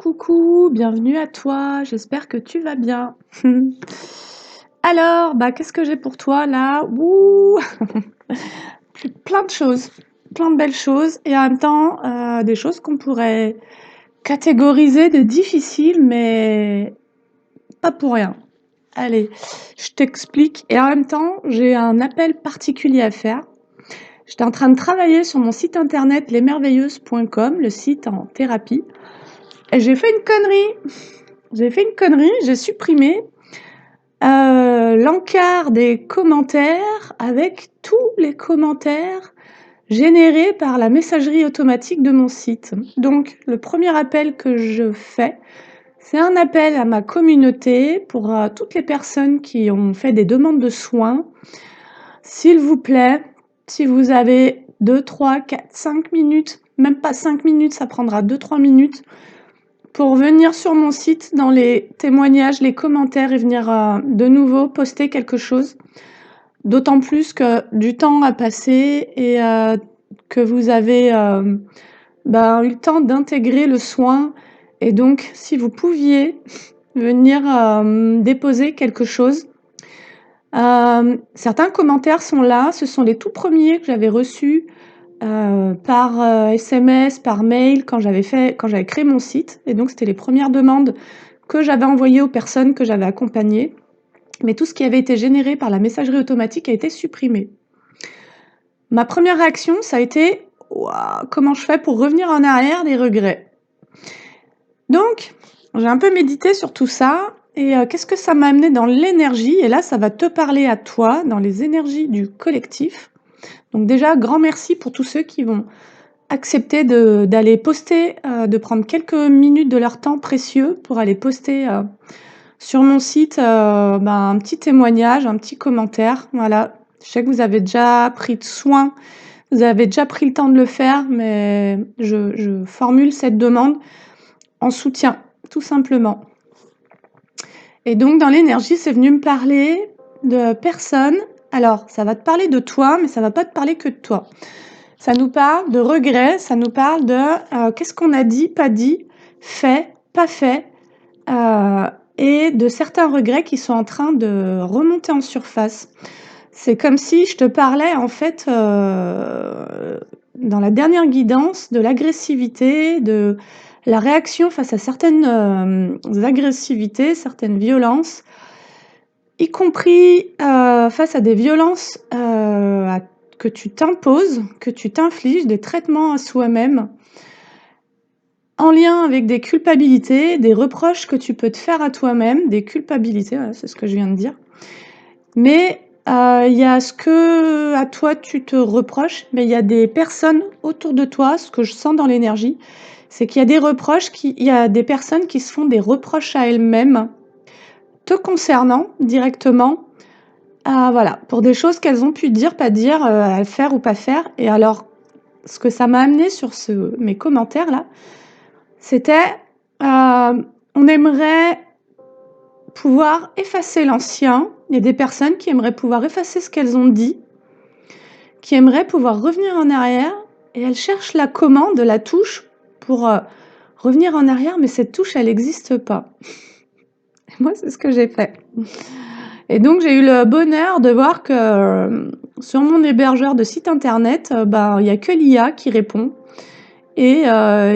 Coucou, bienvenue à toi, j'espère que tu vas bien. Alors, qu'est-ce que j'ai pour toi là? Ouh! Plein de choses, plein de belles choses et en même temps, des choses qu'on pourrait catégoriser de difficiles, mais pas pour rien. Allez, je t'explique et en même temps, j'ai un appel particulier à faire. J'étais en train de travailler sur mon site internet lesmerveilleuses.com, le site en thérapie, et j'ai fait une connerie. J'ai supprimé l'encart des commentaires avec tous les commentaires générés par la messagerie automatique de mon site. Donc le premier appel que je fais, c'est un appel à ma communauté pour toutes les personnes qui ont fait des demandes de soins. S'il vous plaît, si vous avez 2, 3, 4, 5 minutes, même pas 5 minutes, ça prendra 2-3 minutes, pour venir sur mon site dans les témoignages, les commentaires et venir de nouveau poster quelque chose. D'autant plus que du temps a passé et que vous avez eu le temps d'intégrer le soin. Et donc, si vous pouviez venir déposer quelque chose. Certains commentaires sont là, ce sont les tout premiers que j'avais reçus par SMS, par mail quand j'avais créé mon site, et donc c'était les premières demandes que j'avais envoyées aux personnes que j'avais accompagnées. Mais tout ce qui avait été généré par la messagerie automatique a été supprimé. Ma première réaction, ça a été « Waouh, comment je fais pour revenir en arrière des regrets ?» Donc, j'ai un peu médité sur tout ça, et qu'est-ce que ça m'a amené dans l'énergie? Et là, ça va te parler à toi, dans les énergies du collectif. Donc déjà, grand merci pour tous ceux qui vont accepter d'aller poster, de prendre quelques minutes de leur temps précieux pour aller poster sur mon site un petit témoignage, un petit commentaire. Voilà, je sais que vous avez déjà pris de soin, vous avez déjà pris le temps de le faire, mais je formule cette demande en soutien, tout simplement. Et donc dans l'énergie, c'est venu me parler de personnes. Alors, ça va te parler de toi, mais ça va pas te parler que de toi. Ça nous parle de regrets, ça nous parle de qu'est-ce qu'on a dit, pas dit, fait, pas fait, et de certains regrets qui sont en train de remonter en surface. C'est comme si je te parlais en fait dans la dernière guidance de l'agressivité, de la réaction face à certaines agressivités, certaines violences, y compris face à des violences que tu t'imposes, que tu t'infliges, des traitements à soi-même, en lien avec des culpabilités, des reproches que tu peux te faire à toi-même, des culpabilités, voilà, c'est ce que je viens de dire. Mais il y a ce que à toi tu te reproches, mais il y a des personnes autour de toi, ce que je sens dans l'énergie, c'est qu'il y a des reproches, il y a des personnes qui se font des reproches à elles-mêmes, te concernant directement, voilà, pour des choses qu'elles ont pu dire, pas dire, faire ou pas faire. Et alors, ce que ça m'a amené sur mes commentaires là, c'était, on aimerait pouvoir effacer l'ancien. Il y a des personnes qui aimeraient pouvoir effacer ce qu'elles ont dit, qui aimeraient pouvoir revenir en arrière, et elles cherchent la commande, la touche pour revenir en arrière, mais cette touche, elle n'existe pas. Et moi, c'est ce que j'ai fait. Et donc, j'ai eu le bonheur de voir que sur mon hébergeur de site internet, il n'y a que l'IA qui répond. Et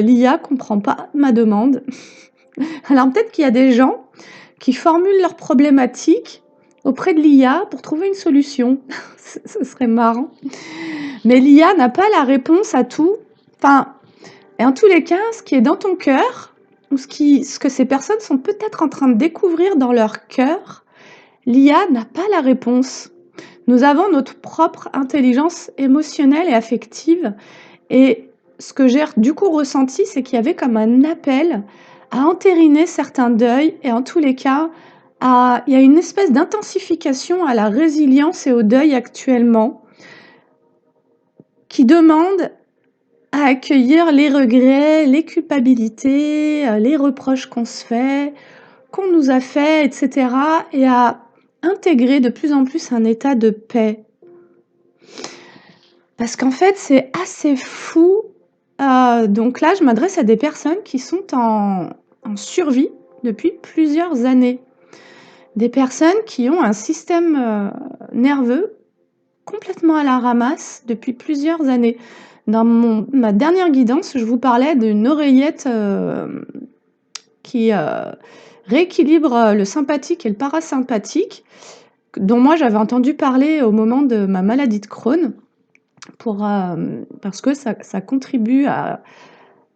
l'IA comprend pas ma demande. Alors peut-être qu'il y a des gens qui formulent leurs problématiques auprès de l'IA pour trouver une solution. Ce serait marrant. Mais l'IA n'a pas la réponse à tout. Enfin, et en tous les cas, ce qui est dans ton cœur, ou ce que ces personnes sont peut-être en train de découvrir dans leur cœur, l'IA n'a pas la réponse. Nous avons notre propre intelligence émotionnelle et affective. Et ce que j'ai du coup ressenti, c'est qu'il y avait comme un appel à entériner certains deuils, et en tous les cas, il y a une espèce d'intensification à la résilience et au deuil actuellement, qui demande à accueillir les regrets, les culpabilités, les reproches qu'on se fait, qu'on nous a fait, etc. et à intégrer de plus en plus un état de paix. Parce qu'en fait, c'est assez fou. Donc là, je m'adresse à des personnes qui sont en survie depuis plusieurs années. Des personnes qui ont un système, nerveux complètement à la ramasse depuis plusieurs années. Dans ma dernière guidance, je vous parlais d'une oreillette, qui, rééquilibre, le sympathique et le parasympathique, dont moi j'avais entendu parler au moment de ma maladie de Crohn parce que ça contribue à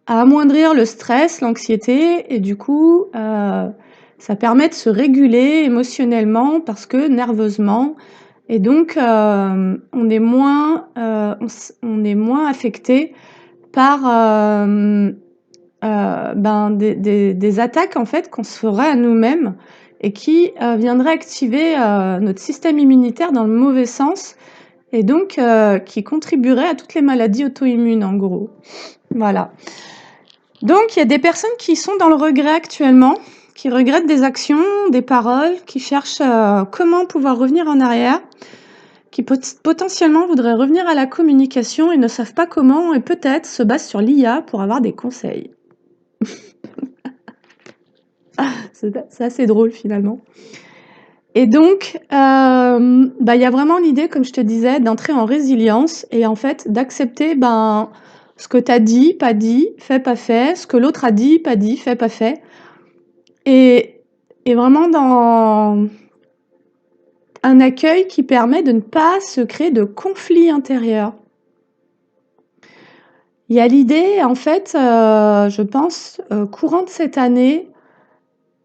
amoindrir le stress, l'anxiété et du coup, ça permet de se réguler émotionnellement parce que nerveusement et donc on est moins affecté par, des attaques en fait qu'on se ferait à nous-mêmes et qui, viendraient activer, notre système immunitaire dans le mauvais sens et donc qui contribuerait à toutes les maladies auto-immunes en gros. Voilà. Donc il y a des personnes qui sont dans le regret actuellement, qui regrettent des actions, des paroles, qui cherchent, comment pouvoir revenir en arrière, qui potentiellement voudraient revenir à la communication et ne savent pas comment et peut-être se basent sur l'IA pour avoir des conseils. C'est assez drôle finalement. Et donc, il y a vraiment l'idée, comme je te disais, d'entrer en résilience et en fait d'accepter, ce que tu as dit, pas dit, fait, pas fait, ce que l'autre a dit, pas dit, fait, pas fait. Et vraiment dans un accueil qui permet de ne pas se créer de conflits intérieurs. Il y a l'idée, en fait, je pense, courant de cette année,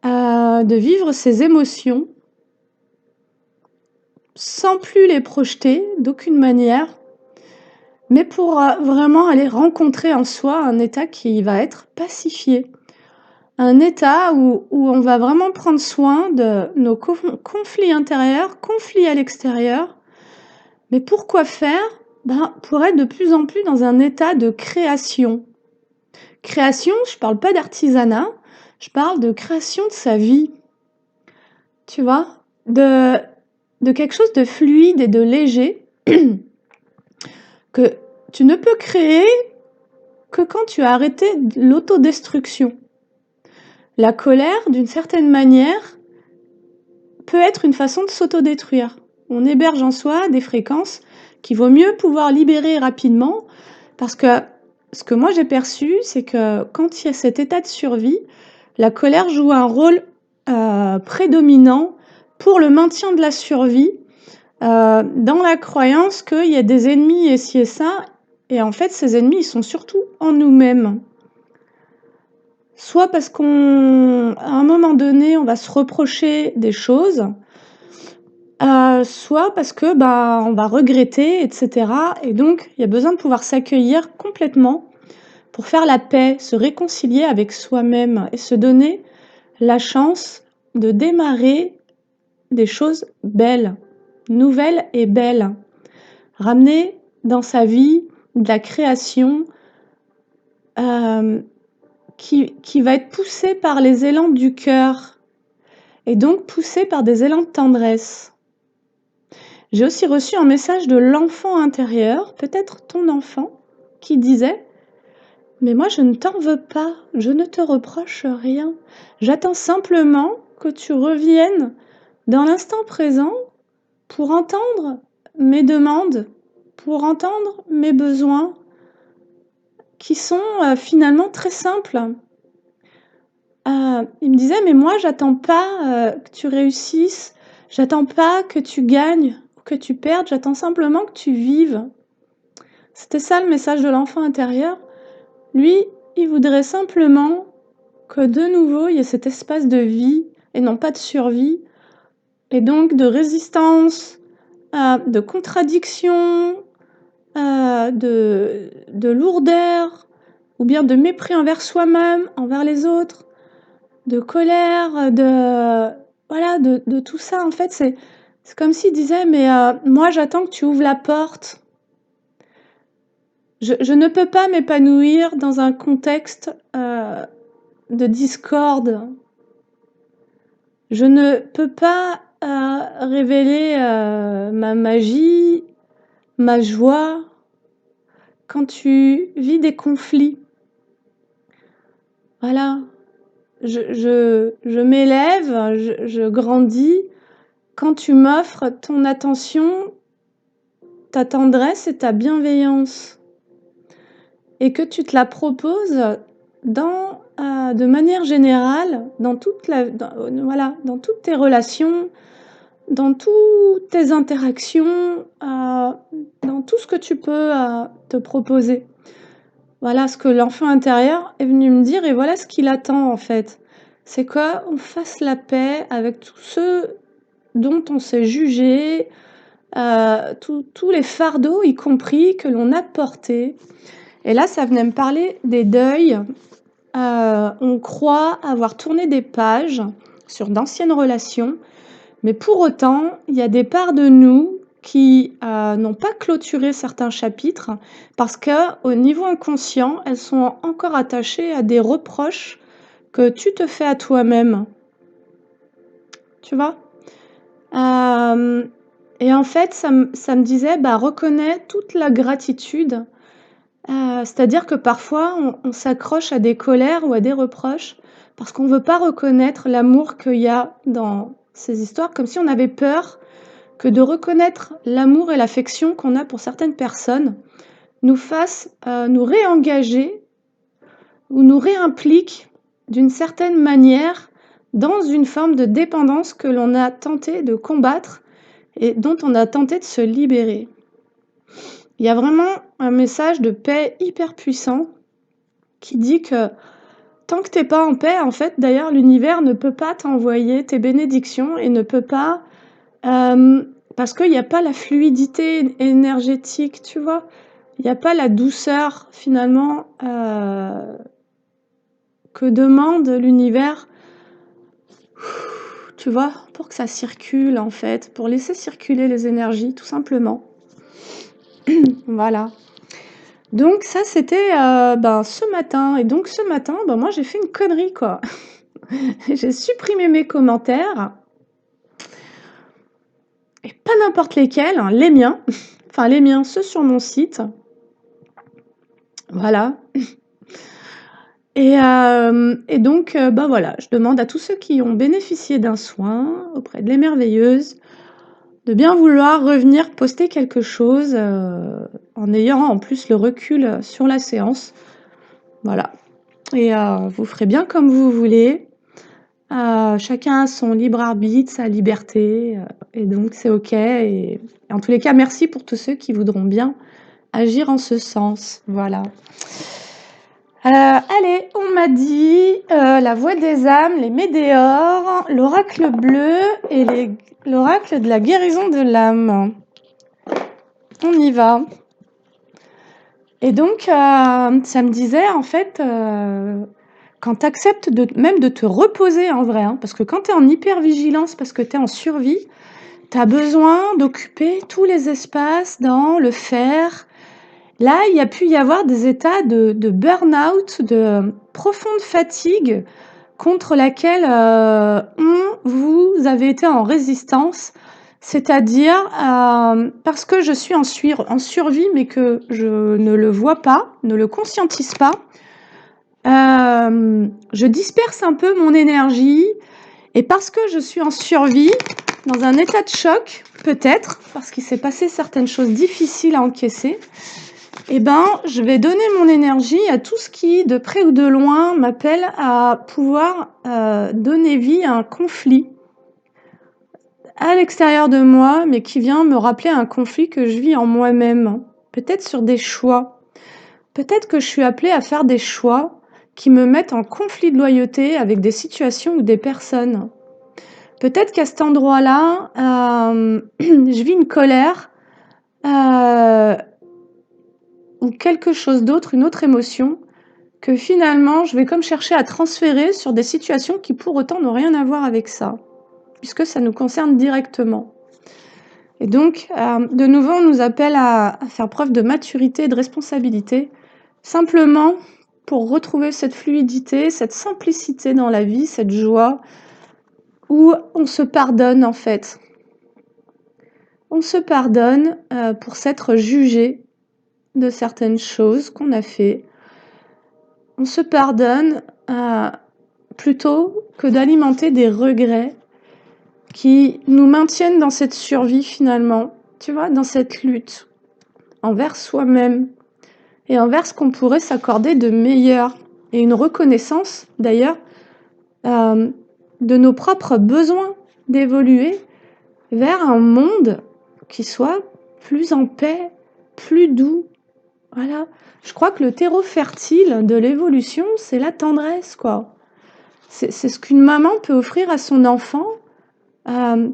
de vivre ses émotions sans plus les projeter d'aucune manière, mais pour vraiment aller rencontrer en soi un état qui va être pacifié. Un état où on va vraiment prendre soin de nos conflits intérieurs, conflits à l'extérieur. Mais pourquoi faire? Pour être de plus en plus dans un état de création. Création, je parle pas d'artisanat, je parle de création de sa vie. Tu vois? De quelque chose de fluide et de léger que tu ne peux créer que quand tu as arrêté l'autodestruction. La colère, d'une certaine manière, peut être une façon de s'autodétruire. On héberge en soi des fréquences qu'il vaut mieux pouvoir libérer rapidement parce que ce que moi j'ai perçu, c'est que quand il y a cet état de survie, la colère joue un rôle prédominant pour le maintien de la survie, dans la croyance qu'il y a des ennemis et ci et ça, et en fait ces ennemis ils sont surtout en nous-mêmes. Soit parce qu'à un moment donné, on va se reprocher des choses, soit parce que, on va regretter et cetera et donc il y a besoin de pouvoir s'accueillir complètement pour faire la paix, se réconcilier avec soi-même et se donner la chance de démarrer des choses belles, nouvelles et belles. Ramener dans sa vie de la création, qui va être poussée par les élans du cœur et donc poussée par des élans de tendresse. J'ai aussi reçu un message de l'enfant intérieur, peut-être ton enfant, qui disait: «Mais moi je ne t'en veux pas, je ne te reproche rien. J'attends simplement que tu reviennes dans l'instant présent pour entendre mes demandes, pour entendre mes besoins qui sont, finalement très simples». Il me disait: «Mais moi j'attends pas, que tu réussisses, j'attends pas que tu gagnes ou que tu perdes, j'attends simplement que tu vives». C'était ça le message de l'enfant intérieur. Lui, il voudrait simplement que de nouveau il y ait cet espace de vie et non pas de survie et donc de résistance, de contradiction, de lourdeur ou bien de mépris envers soi-même, envers les autres, de colère, de tout ça en fait, c'est comme s'il disait: «Mais, moi j'attends que tu ouvres la porte. Je ne peux pas m'épanouir dans un contexte, de discorde. Je ne peux pas, révéler, ma magie, ma joie quand tu vis des conflits. Voilà, je m'élève, je grandis quand tu m'offres ton attention, ta tendresse et ta bienveillance et que tu te la proposes de manière générale dans toutes tes relations, dans toutes tes interactions, dans tout ce que tu peux, te proposer. Voilà ce que l'enfant intérieur est venu me dire et voilà ce qu'il attend, en fait. C'est qu'on fasse la paix avec tous ceux dont on s'est jugé, tous les fardeaux, y compris que l'on a portés. Et là, ça venait me parler des deuils. On croit avoir tourné des pages sur d'anciennes relations, mais pour autant, il y a des parts de nous qui, n'ont pas clôturé certains chapitres parce qu'au niveau inconscient, elles sont encore attachées à des reproches que tu te fais à toi-même. Tu vois? Hem et en fait, ça me disait: «Bah, reconnais toute la gratitude». C'est-à-dire que parfois on s'accroche à des colères ou à des reproches parce qu'on veut pas reconnaître l'amour qu'il y a dans ces histoires, comme si on avait peur que de reconnaître l'amour et l'affection qu'on a pour certaines personnes nous fasse, nous réengager ou nous réimplique d'une certaine manière dans une forme de dépendance que l'on a tenté de combattre et dont on a tenté de se libérer. Il y a vraiment un message de paix hyper puissant qui dit que tant que tu es pas en paix, en fait, d'ailleurs, l'univers ne peut pas t'envoyer tes bénédictions et ne peut pas, parce qu'il y a pas la fluidité énergétique, tu vois? Il y a pas la douceur finalement, que demande l'univers, tu vois? Pour que ça circule, en fait, pour laisser circuler les énergies, tout simplement. Voilà. Donc ça, c'était, ce matin et donc ce matin, moi, j'ai fait une connerie, quoi. J'ai supprimé mes commentaires et pas n'importe lesquels, hein, les miens. Enfin les miens, ceux sur mon site. Voilà et donc voilà, je demande à tous ceux qui ont bénéficié d'un soin auprès de l'émerveilleuse de bien vouloir revenir poster quelque chose, en ayant en plus le recul, sur la séance. Voilà et vous ferez bien comme vous voulez. Chacun a son libre arbitre, sa liberté, et donc c'est OK et en tous les cas, merci pour tous ceux qui voudront bien agir en ce sens. Voilà. Allez, on m'a dit, la voix des âmes, les météores, l'oracle bleu et l'oracle de la guérison de l'âme. On y va. Et donc, ça me disait en fait, quand tu acceptes même de te reposer en vrai, hein, parce que quand tu es en hypervigilance, parce que tu es en survie, tu as besoin d'occuper tous les espaces dans le faire. Là, il y a pu y avoir des états de burn-out, de profonde fatigue contre laquelle, vous avez été en résistance. C'est-à-dire, parce que je suis en survie, mais que je ne le vois pas, ne le conscientise pas, je disperse un peu mon énergie et parce que je suis en survie, dans un état de choc, peut-être, parce qu'il s'est passé certaines choses difficiles à encaisser, je vais donner mon énergie à tout ce qui, de près ou de loin, m'appelle à pouvoir, donner vie à un conflit à l'extérieur de moi, mais qui vient me rappeler un conflit que je vis en moi-même. Peut-être sur des choix. Peut-être que je suis appelée à faire des choix qui me mettent en conflit de loyauté avec des situations ou des personnes. Peut-être qu'à cet endroit-là, je vis une colère, ou quelque chose d'autre, une autre émotion, que finalement je vais comme chercher à transférer sur des situations qui pour autant n'ont rien à voir avec ça, puisque ça nous concerne directement. Et donc, de nouveau, on nous appelle à faire preuve de maturité et de responsabilité, simplement pour retrouver cette fluidité, cette simplicité dans la vie, cette joie, où on se pardonne en fait. On se pardonne pour s'être jugé de certaines choses qu'on a fait. On se pardonne plutôt que d'alimenter des regrets qui nous maintiennent dans cette survie finalement, tu vois, dans cette lutte envers soi-même et envers ce qu'on pourrait s'accorder de meilleur et une reconnaissance d'ailleurs de nos propres besoins d'évoluer vers un monde qui soit plus en paix, plus doux. Voilà. Je crois que le terreau fertile de l'évolution, c'est la tendresse, quoi. C'est ce qu'une maman peut offrir à son enfant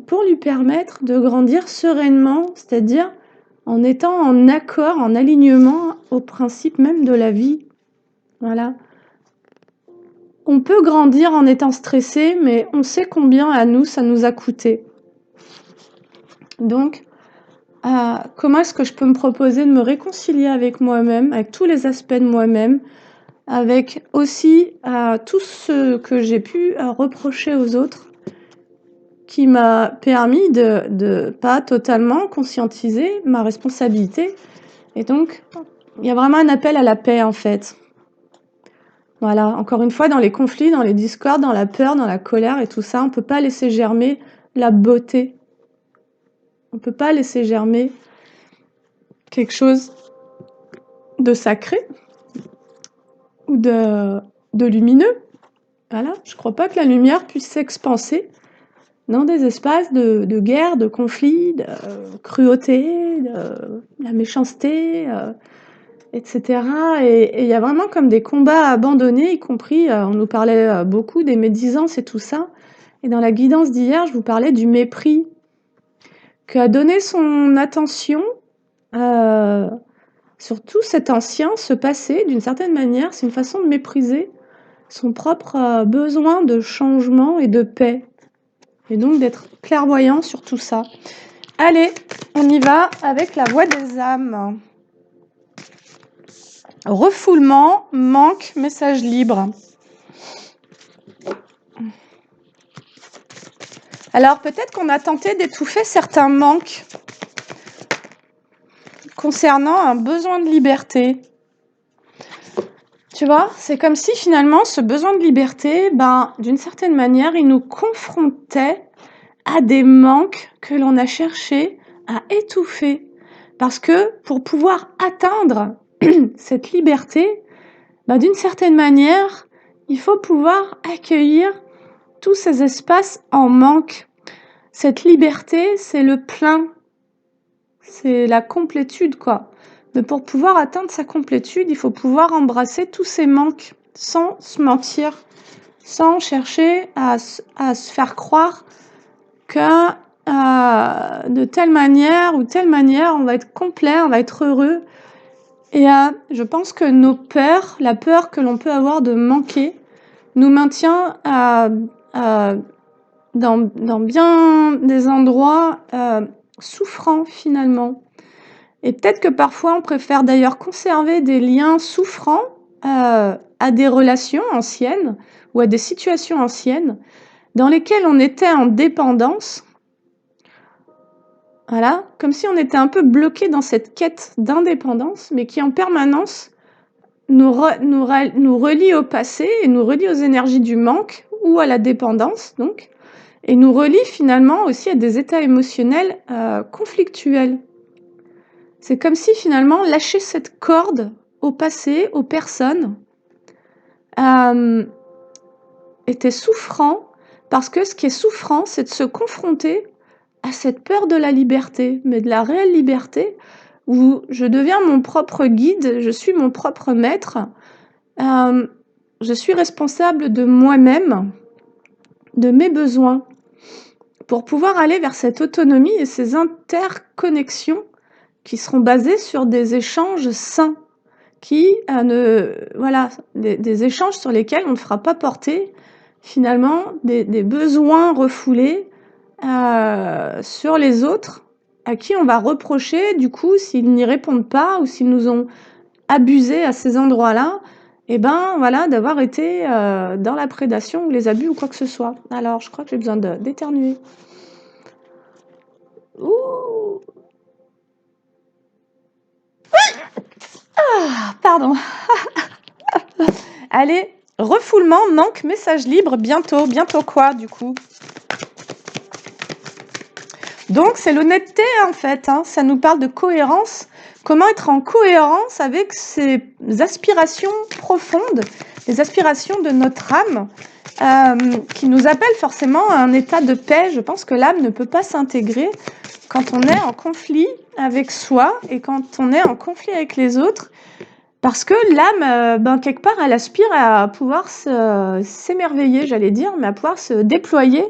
pour lui permettre de grandir sereinement, c'est-à-dire en étant en accord, en alignement au principe même de la vie. Voilà. On peut grandir en étant stressé, mais on sait combien à nous ça nous a coûté. Donc, comment est-ce que je peux me proposer de me réconcilier avec moi-même, avec tous les aspects de moi-même, avec aussi tout ce que j'ai pu reprocher aux autres, qui m'a permis de pas totalement conscientiser ma responsabilité. Et donc, il y a vraiment un appel à la paix, en fait. Voilà, encore une fois, dans les conflits, dans les discordes, dans la peur, dans la colère et tout ça, on ne peut pas laisser germer la beauté. On ne peut pas laisser germer quelque chose de sacré ou de lumineux. Voilà, je ne crois pas que la lumière puisse s'expanser dans des espaces de guerre, de conflit, de cruauté, de la méchanceté, etc. Et il y a vraiment comme des combats abandonnés, y compris, on nous parlait beaucoup des médisances et tout ça. Et dans la guidance d'hier, je vous parlais du mépris, qu'a donné son attention sur tout cet ancien, ce passé, d'une certaine manière, c'est une façon de mépriser son propre besoin de changement et de paix. Et donc d'être clairvoyant sur tout ça. Allez, on y va avec la voix des âmes. Refoulement, manque, message libre. Alors peut-être qu'on a tenté d'étouffer certains manques concernant un besoin de liberté. Tu vois, c'est comme si finalement ce besoin de liberté, d'une certaine manière, il nous confrontait à des manques que l'on a cherché à étouffer. Parce que pour pouvoir atteindre cette liberté, d'une certaine manière, il faut pouvoir accueillir tous ces espaces en manque. Cette liberté, c'est le plein, c'est la complétude, quoi. Mais pour pouvoir atteindre sa complétude, il faut pouvoir embrasser tous ces manques sans se mentir, sans chercher à se faire croire que de telle manière ou telle manière, on va être complet, on va être heureux. Et je pense que nos peurs, la peur que l'on peut avoir de manquer, nous maintient dans bien des endroits souffrants finalement. Et peut-être que parfois on préfère d'ailleurs conserver des liens souffrants à des relations anciennes ou à des situations anciennes dans lesquelles on était en dépendance. Voilà, comme si on était un peu bloqué dans cette quête d'indépendance, mais qui en permanence nous relie au passé et nous relie aux énergies du manque ou à la dépendance, donc, et nous relie finalement aussi à des états émotionnels conflictuels. C'est comme si finalement lâcher cette corde au passé, aux personnes, était souffrant, parce que ce qui est souffrant, c'est de se confronter à cette peur de la liberté, mais de la réelle liberté, où je deviens mon propre guide, je suis mon propre maître, je suis responsable de moi-même, de mes besoins, pour pouvoir aller vers cette autonomie et ces interconnexions qui seront basées sur des échanges sains, des échanges sur lesquels on ne fera pas porter finalement des besoins refoulés sur les autres, à qui on va reprocher du coup s'ils n'y répondent pas ou s'ils nous ont abusé à ces endroits-là, d'avoir été dans la prédation ou les abus ou quoi que ce soit. Alors, je crois que j'ai besoin d'éternuer. Ouh. Ah, pardon. Allez, Refoulement, manque, message libre, bientôt. Bientôt quoi, du coup? Donc, c'est l'honnêteté, en fait, hein. Ça nous parle de cohérence. Comment être en cohérence avec ses aspirations profondes, les aspirations de notre âme, qui nous appellent forcément à un état de paix. Je pense que l'âme ne peut pas s'intégrer quand on est en conflit avec soi et quand on est en conflit avec les autres. Parce que l'âme, quelque part, elle aspire à pouvoir s'émerveiller, j'allais dire, mais à pouvoir se déployer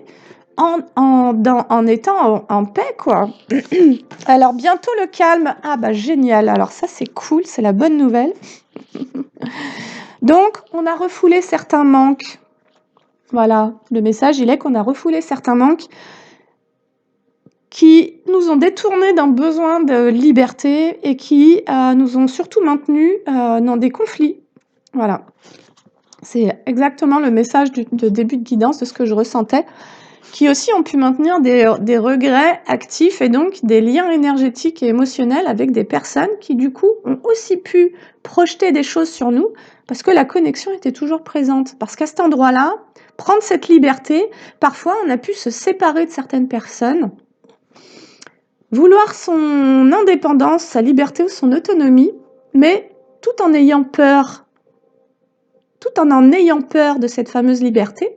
en étant en paix, quoi. Alors, bientôt le calme. Ah, bah, génial. Alors, ça, c'est cool, c'est la bonne nouvelle. Donc, on a refoulé certains manques. Voilà, le message, il est qu'on a refoulé certains manques qui nous ont détournés d'un besoin de liberté et qui nous ont surtout maintenus dans des conflits. Voilà. C'est exactement le message de début de guidance de ce que je ressentais, qui aussi ont pu maintenir des regrets actifs et donc des liens énergétiques et émotionnels avec des personnes qui, du coup, ont aussi pu projeter des choses sur nous parce que la connexion était toujours présente. Parce qu'à cet endroit-là, prendre cette liberté, parfois, on a pu se séparer de certaines personnes, vouloir son indépendance, sa liberté ou son autonomie, mais tout en ayant peur de cette fameuse liberté,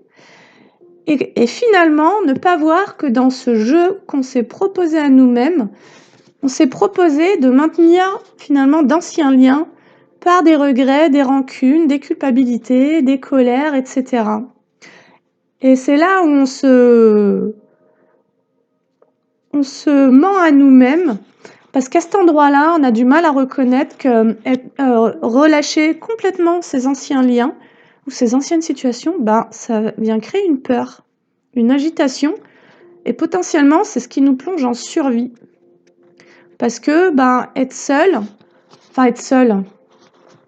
et finalement ne pas voir que dans ce jeu qu'on s'est proposé à nous-mêmes, on s'est proposé de maintenir finalement d'anciens liens par des regrets, des rancunes, des culpabilités, des colères, etc. Et c'est là où on se ment à nous-mêmes, parce qu'à cet endroit-là, on a du mal à reconnaître que relâcher complètement ces anciens liens ou ces anciennes situations, ça vient créer une peur, une agitation, et potentiellement, c'est ce qui nous plonge en survie. Parce que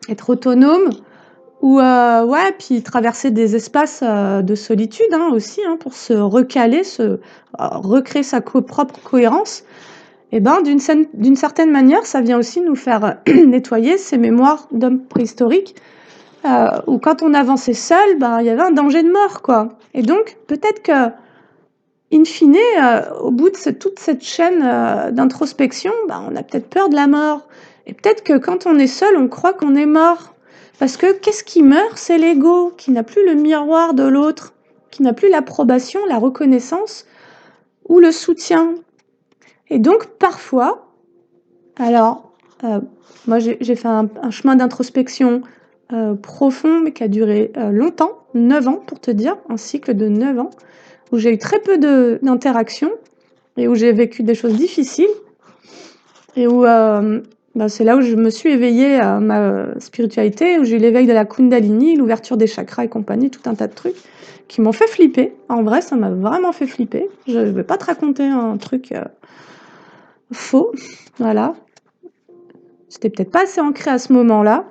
être autonome, ou puis traverser des espaces de solitude aussi, pour se recaler, recréer sa propre cohérence, et d'une certaine manière, ça vient aussi nous faire nettoyer ces mémoires d'hommes préhistoriques, où quand on avançait seul, il y avait un danger de mort, quoi. Et donc, peut-être que, in fine, au bout de toute cette chaîne d'introspection, on a peut-être peur de la mort. Et peut-être que quand on est seul, on croit qu'on est mort. Parce que qu'est-ce qui meurt? C'est l'ego, qui n'a plus le miroir de l'autre, qui n'a plus l'approbation, la reconnaissance ou le soutien. Et donc, parfois, alors, moi j'ai fait un chemin d'introspection profond, mais qui a duré longtemps, 9 ans pour te dire, un cycle de 9 ans, où j'ai eu très peu d'interactions et où j'ai vécu des choses difficiles, et où c'est là où je me suis éveillée à ma spiritualité, où j'ai eu l'éveil de la Kundalini, l'ouverture des chakras et compagnie, tout un tas de trucs qui m'ont fait flipper. En vrai, ça m'a vraiment fait flipper. Je ne vais pas te raconter un truc faux, voilà. J'étais peut-être pas assez ancrée à ce moment-là,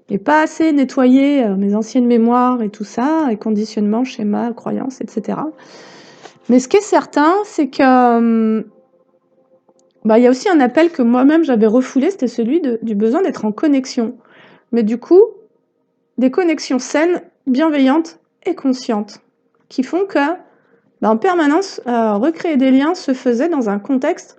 et pas assez nettoyé mes anciennes mémoires et tout ça, et conditionnements, schémas, croyances, etc. Mais ce qui est certain, c'est que il y a aussi un appel que moi-même j'avais refoulé, c'était celui du besoin d'être en connexion. Mais du coup, des connexions saines, bienveillantes et conscientes, qui font que, en permanence, recréer des liens se faisait dans un contexte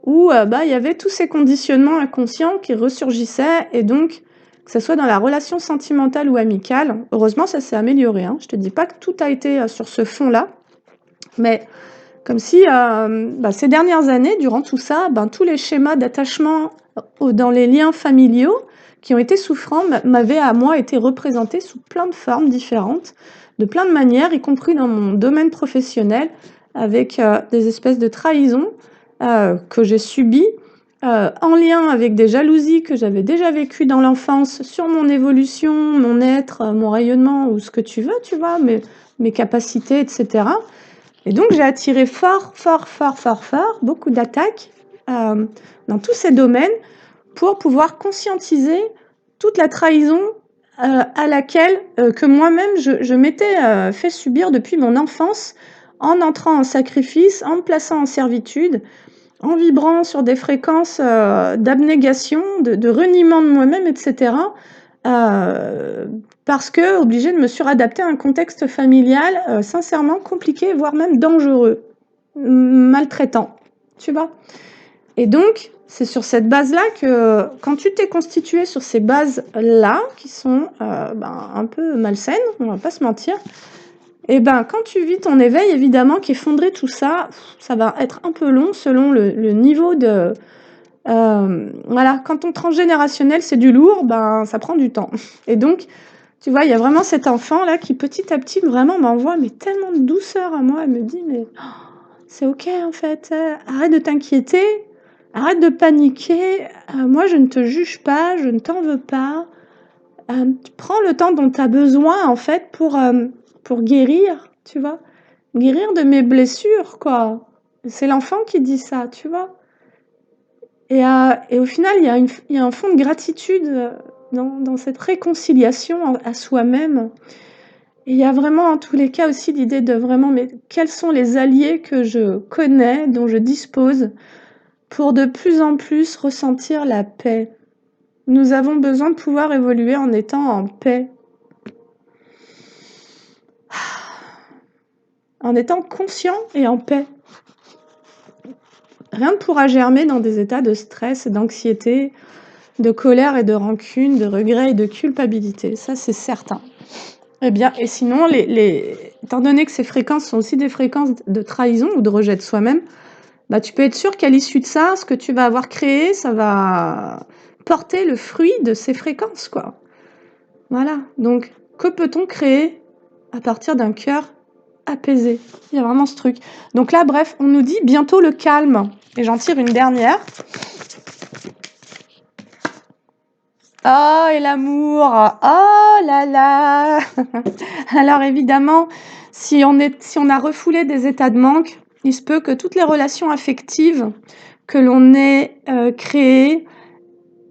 où il y avait tous ces conditionnements inconscients qui ressurgissaient, et donc, que ce soit dans la relation sentimentale ou amicale, heureusement ça s'est amélioré, je te dis pas que tout a été sur ce fond-là, mais comme si ces dernières années, durant tout ça, tous les schémas d'attachement dans les liens familiaux qui ont été souffrants m'avaient à moi été représentés sous plein de formes différentes, de plein de manières, y compris dans mon domaine professionnel, avec des espèces de trahisons que j'ai subies, en lien avec des jalousies que j'avais déjà vécues dans l'enfance sur mon évolution, mon être, mon rayonnement, ou ce que tu veux, tu vois, mes capacités, etc. Et donc j'ai attiré fort beaucoup d'attaques dans tous ces domaines pour pouvoir conscientiser toute la trahison à laquelle que moi-même je m'étais fait subir depuis mon enfance, en entrant en sacrifice, en me plaçant en servitude, en vibrant sur des fréquences d'abnégation, de reniement de moi-même, etc., parce qu'obligée de me suradapter à un contexte familial, sincèrement compliqué, voire même dangereux, maltraitant, tu vois? Et donc, c'est sur cette base-là que quand tu t'es constitué sur ces bases-là, qui sont, un peu malsaines, on va pas se mentir, et ben, quand tu vis ton éveil, évidemment qu'effondrer tout ça, ça va être un peu long selon le niveau de, voilà, quand ton transgénérationnel, c'est du lourd, ben, ça prend du temps. Et donc, tu vois, il y a vraiment cet enfant-là qui, petit à petit, vraiment m'envoie mais tellement de douceur à moi. Elle me dit: «Mais c'est OK, en fait, arrête de t'inquiéter, arrête de paniquer, moi, je ne te juge pas, je ne t'en veux pas. Prends le temps dont tu as besoin, en fait, pour guérir», tu vois? Guérir de mes blessures, quoi. C'est l'enfant qui dit ça, tu vois? Et au final, il y a un fond de gratitude, dans cette réconciliation à soi-même. Et il y a vraiment, en tous les cas, aussi l'idée de vraiment, mais quels sont les alliés que je connais, dont je dispose, pour de plus en plus ressentir la paix. Nous avons besoin de pouvoir évoluer en étant en paix, en étant conscient et en paix. Rien ne pourra germer dans des états de stress, d'anxiété, de colère et de rancune, de regret et de culpabilité. Ça, c'est certain. Eh bien, et sinon, étant donné que ces fréquences sont aussi des fréquences de trahison ou de rejet de soi-même, bah, tu peux être sûr qu'à l'issue de ça, ce que tu vas avoir créé, ça va porter le fruit de ces fréquences, quoi. Voilà. Donc, que peut-on créer à partir d'un cœur apaisé? Il y a vraiment ce truc. Donc là, bref, on nous dit bientôt le calme. Et j'en tire une dernière. Oh, et l'amour! Oh là là! Alors évidemment, si on a refoulé des états de manque, il se peut que toutes les relations affectives que l'on ait créées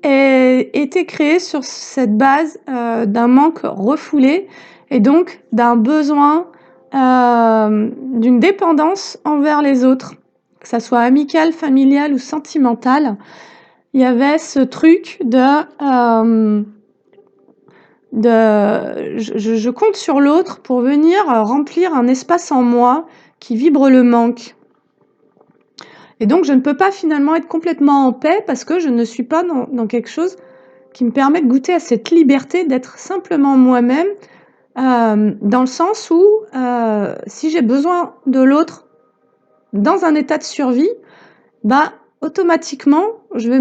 aient été créées sur cette base d'un manque refoulé et donc d'un besoin, d'une dépendance envers les autres, que ça soit amical, familial ou sentimental. Il y avait ce truc je compte sur l'autre pour venir remplir un espace en moi qui vibre le manque. Et donc, je ne peux pas finalement être complètement en paix parce que je ne suis pas dans quelque chose qui me permet de goûter à cette liberté d'être simplement moi-même, dans le sens où si j'ai besoin de l'autre dans un état de survie, bah, automatiquement, je vais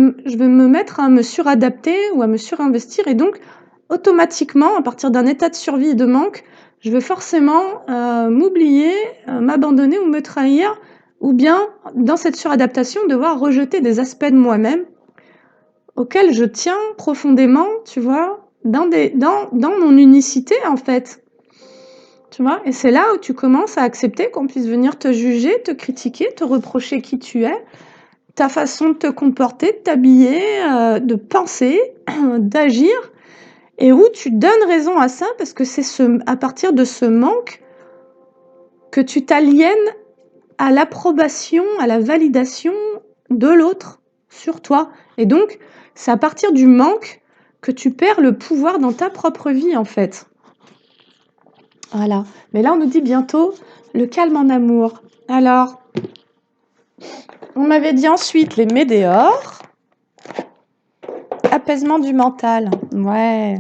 me mettre à me suradapter ou à me surinvestir et donc automatiquement, à partir d'un état de survie et de manque, je vais forcément, m'oublier, m'abandonner ou me trahir ou bien, dans cette suradaptation, devoir rejeter des aspects de moi-même auxquels je tiens profondément, tu vois? Dans mon unicité, en fait, tu vois? Et c'est là où tu commences à accepter qu'on puisse venir te juger, te critiquer, te reprocher qui tu es, ta façon de te comporter, de t'habiller, de penser, d'agir et où tu donnes raison à ça parce que c'est à partir de ce manque que tu t'aliènes à l'approbation, à la validation de l'autre sur toi. Et donc, c'est à partir du manque que tu perds le pouvoir dans ta propre vie, en fait. Voilà. Mais là, on nous dit bientôt le calme en amour. Alors, on m'avait dit ensuite les météores. Apaisement du mental. Ouais.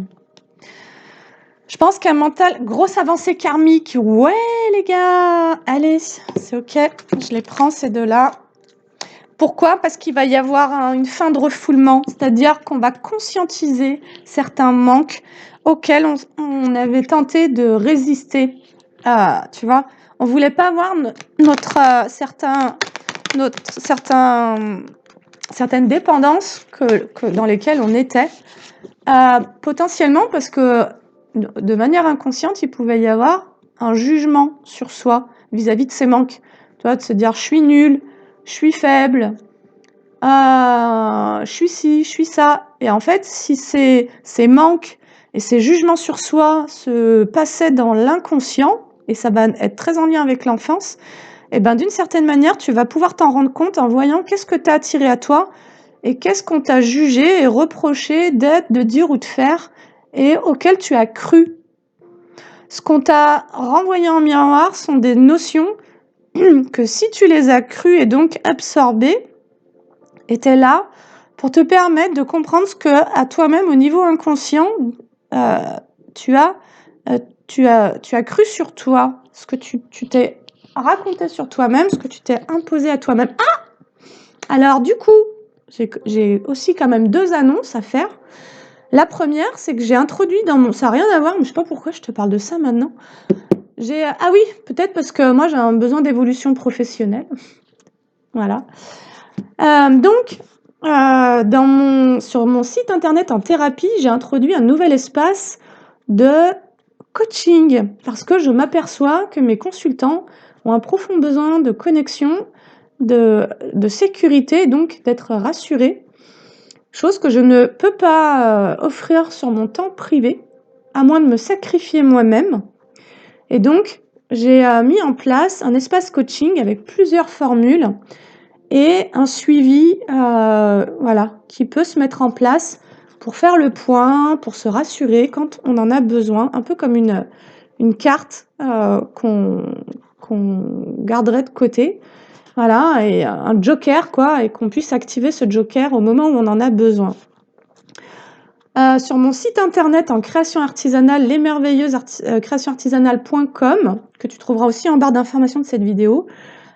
Je pense qu'un mental, grosse avancée karmique. Ouais, les gars. Allez, c'est OK. Je les prends, ces deux-là. Pourquoi? Parce qu'il va y avoir une fin de refoulement. C'est-à-dire qu'on va conscientiser certains manques auxquels on avait tenté de résister. Tu vois? On voulait pas avoir certaines dépendances dans lesquelles on était. Potentiellement parce que de manière inconsciente, il pouvait y avoir un jugement sur soi vis-à-vis de ses manques. Tu vois, de se dire: «Je suis nul, je suis faible, je suis ci, je suis ça». Et en fait, si ces manques et ces jugements sur soi se passaient dans l'inconscient, et ça va être très en lien avec l'enfance, et ben, d'une certaine manière, tu vas pouvoir t'en rendre compte en voyant qu'est-ce que tu as attiré à toi et qu'est-ce qu'on t'a jugé et reproché d'être, de dire ou de faire. et auxquelles tu as cru. Ce qu'on t'a renvoyé en miroir sont des notions que si tu les as crues et donc absorbées, étaient là pour te permettre de comprendre ce que, à toi-même, au niveau inconscient, tu as cru sur toi, ce que tu t'es raconté sur toi-même, ce que tu t'es imposé à toi-même. Ah! Alors du coup, j'ai aussi quand même 2 annonces à faire. La première, c'est que j'ai introduit dans mon... Ça n'a rien à voir, mais je sais pas pourquoi je te parle de ça maintenant. Ah oui, peut-être parce que moi j'ai un besoin d'évolution professionnelle. Voilà. Donc, sur mon site internet en thérapie, j'ai introduit un nouvel espace de coaching parce que je m'aperçois que mes consultants ont un profond besoin de connexion, de sécurité, donc d'être rassurés. Chose que je ne peux pas offrir sur mon temps privé, à moins de me sacrifier moi-même. Et donc, j'ai mis en place un espace coaching avec plusieurs formules et un suivi qui peut se mettre en place pour faire le point, pour se rassurer quand on en a besoin, un peu comme une carte qu'on garderait de côté. Voilà, et un joker, quoi, et qu'on puisse activer ce joker au moment où on en a besoin. Sur mon site internet en création artisanale, lesmerveilleuses-créations-artisanales.com, que tu trouveras aussi en barre d'information de cette vidéo,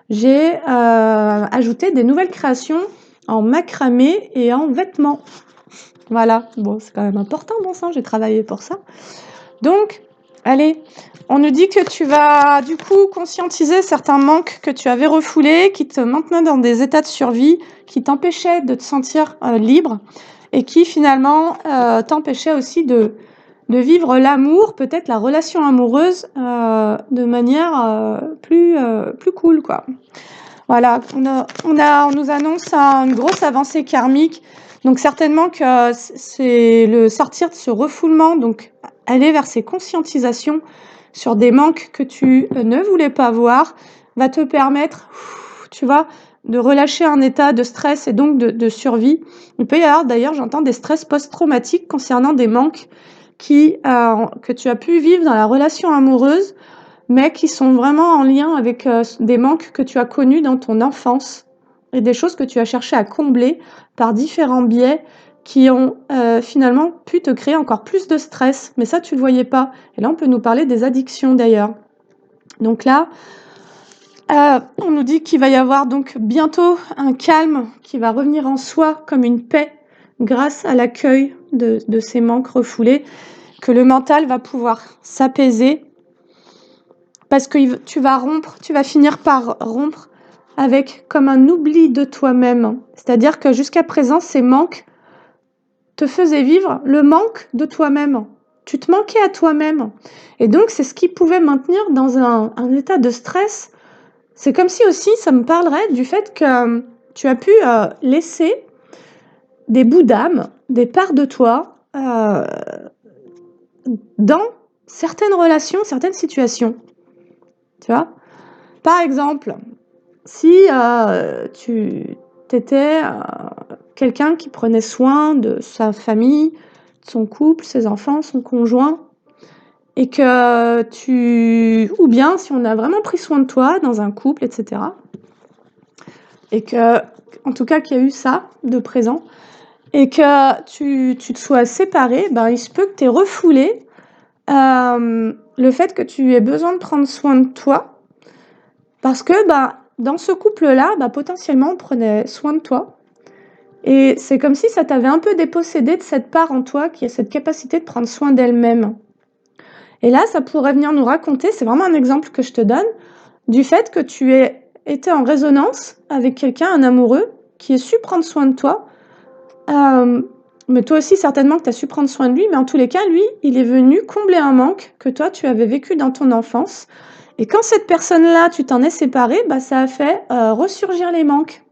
j'ai ajouté des nouvelles créations en macramé et en vêtements. Voilà, bon, c'est quand même important, bon sang, j'ai travaillé pour ça. Donc, allez, on nous dit que tu vas du coup conscientiser certains manques que tu avais refoulés, qui te maintenaient dans des états de survie, qui t'empêchaient de te sentir libre et qui finalement t'empêchaient aussi de vivre l'amour, peut-être la relation amoureuse de manière plus cool, quoi. Voilà, on nous annonce une grosse avancée karmique. Donc certainement que c'est le sortir de ce refoulement, donc aller vers ces conscientisations sur des manques que tu ne voulais pas voir, va te permettre, tu vois, de relâcher un état de stress et donc de survie. Il peut y avoir d'ailleurs, j'entends, des stress post-traumatiques concernant des manques que tu as pu vivre dans la relation amoureuse, mais qui sont vraiment en lien avec des manques que tu as connus dans ton enfance et des choses que tu as cherché à combler par différents biais qui ont finalement pu te créer encore plus de stress. Mais ça, tu ne le voyais pas. Et là, on peut nous parler des addictions d'ailleurs. Donc là, on nous dit qu'il va y avoir donc bientôt un calme qui va revenir en soi comme une paix grâce à l'accueil de ces manques refoulés, que le mental va pouvoir s'apaiser parce que tu vas finir par rompre avec comme un oubli de toi-même. C'est-à-dire que jusqu'à présent, ces manques te faisaient vivre le manque de toi-même. Tu te manquais à toi-même. Et donc, c'est ce qui pouvait maintenir dans un état de stress. C'est comme si aussi, ça me parlerait du fait que tu as pu laisser des bouts d'âme, des parts de toi dans certaines relations, certaines situations. Tu vois ? Par exemple, si tu étais quelqu'un qui prenait soin de sa famille, de son couple, ses enfants, son conjoint, et que ou bien si on a vraiment pris soin de toi dans un couple, etc., et que, en tout cas, qu'il y a eu ça de présent, et que tu te sois séparé, ben, il se peut que tu aies refoulé le fait que tu aies besoin de prendre soin de toi, parce que dans ce couple-là, potentiellement, on prenait soin de toi. Et c'est comme si ça t'avait un peu dépossédé de cette part en toi qui a cette capacité de prendre soin d'elle-même. Et là, ça pourrait venir nous raconter, c'est vraiment un exemple que je te donne, du fait que tu aies été en résonance avec quelqu'un, un amoureux, qui ait su prendre soin de toi. Mais toi aussi, certainement que tu as su prendre soin de lui, mais en tous les cas, lui, il est venu combler un manque que toi, tu avais vécu dans ton enfance. Et quand cette personne-là, tu t'en es séparé, ça a fait ressurgir les manques.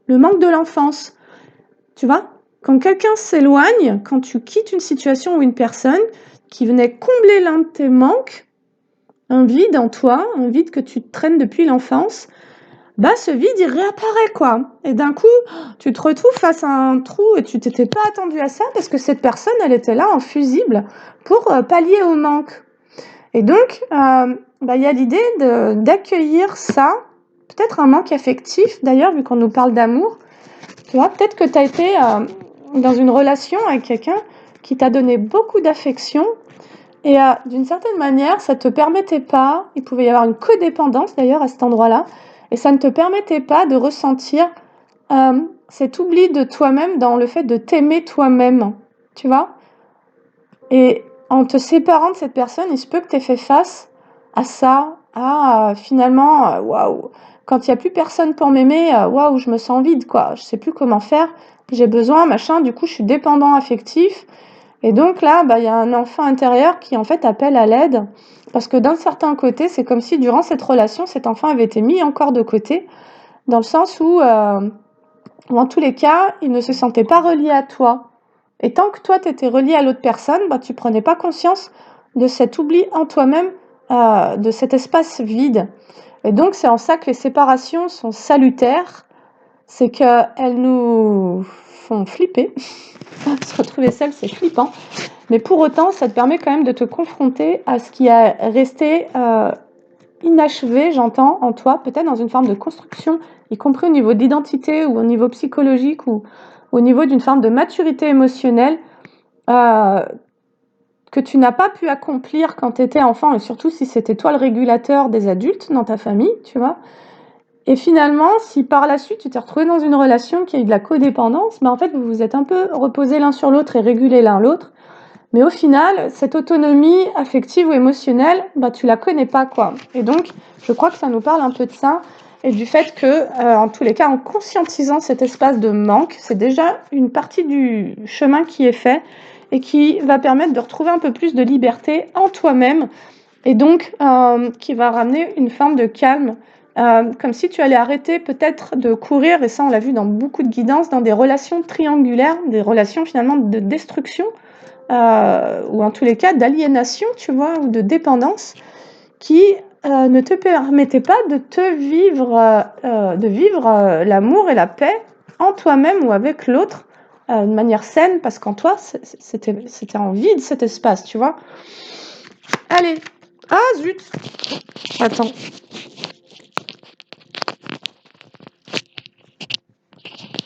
Le manque de l'enfance. Tu vois ? Quand quelqu'un s'éloigne, quand tu quittes une situation ou une personne qui venait combler l'un de tes manques, un vide en toi, un vide que tu traînes depuis l'enfance, bah, ce vide, il réapparaît, quoi. Et d'un coup, tu te retrouves face à un trou et tu t'étais pas attendu à ça parce que cette personne, elle était là en fusible pour pallier au manque. Et donc, bah, il y a l'idée d'accueillir ça, peut-être un manque affectif, d'ailleurs, vu qu'on nous parle d'amour. Tu vois, peut-être que tu as été dans une relation avec quelqu'un qui t'a donné beaucoup d'affection et d'une certaine manière, ça te permettait pas, il pouvait y avoir une codépendance d'ailleurs à cet endroit-là, et ça ne te permettait pas de ressentir cet oubli de toi-même dans le fait de t'aimer toi-même, tu vois. Et en te séparant de cette personne, il se peut que tu aies fait face à ça, à finalement, waouh, quand il n'y a plus personne pour m'aimer, waouh, je me sens vide, quoi. Je sais plus comment faire, j'ai besoin, machin, du coup, je suis dépendant affectif. Et donc là, bah, il y a un enfant intérieur qui, en fait, appelle à l'aide. Parce que d'un certain côté, c'est comme si durant cette relation, cet enfant avait été mis encore de côté, dans le sens où, en tous les cas, il ne se sentait pas relié à toi. Et tant que toi, tu étais relié à l'autre personne, bah, tu prenais pas conscience de cet oubli en toi-même, de cet espace vide. Et donc, c'est en ça que les séparations sont salutaires, c'est qu'elles nous font flipper. Se retrouver seul, c'est flippant. Mais pour autant, ça te permet quand même de te confronter à ce qui est resté inachevé, j'entends, en toi, peut-être dans une forme de construction, y compris au niveau d'identité ou au niveau psychologique ou au niveau d'une forme de maturité émotionnelle euh, que tu n'as pas pu accomplir quand tu étais enfant, et surtout si c'était toi le régulateur des adultes dans ta famille, tu vois. Et finalement, si par la suite tu t'es retrouvé dans une relation qui a eu de la codépendance, bah en fait vous vous êtes un peu reposés l'un sur l'autre et régulés l'un l'autre. Mais au final, cette autonomie affective ou émotionnelle, bah, tu la connais pas, quoi. Et donc, je crois que ça nous parle un peu de ça et du fait que, en tous les cas, en conscientisant cet espace de manque, c'est déjà une partie du chemin qui est fait et qui va permettre de retrouver un peu plus de liberté en toi-même et donc qui va ramener une forme de calme. Comme si tu allais arrêter peut-être de courir, et ça on l'a vu dans beaucoup de guidances, dans des relations triangulaires, des relations finalement de destruction, ou en tous les cas d'aliénation, tu vois, ou de dépendance, qui ne te permettait pas de vivre l'amour et la paix en toi-même ou avec l'autre de manière saine, parce qu'en toi, c'était en vide cet espace, tu vois. Allez, ah zut, attends.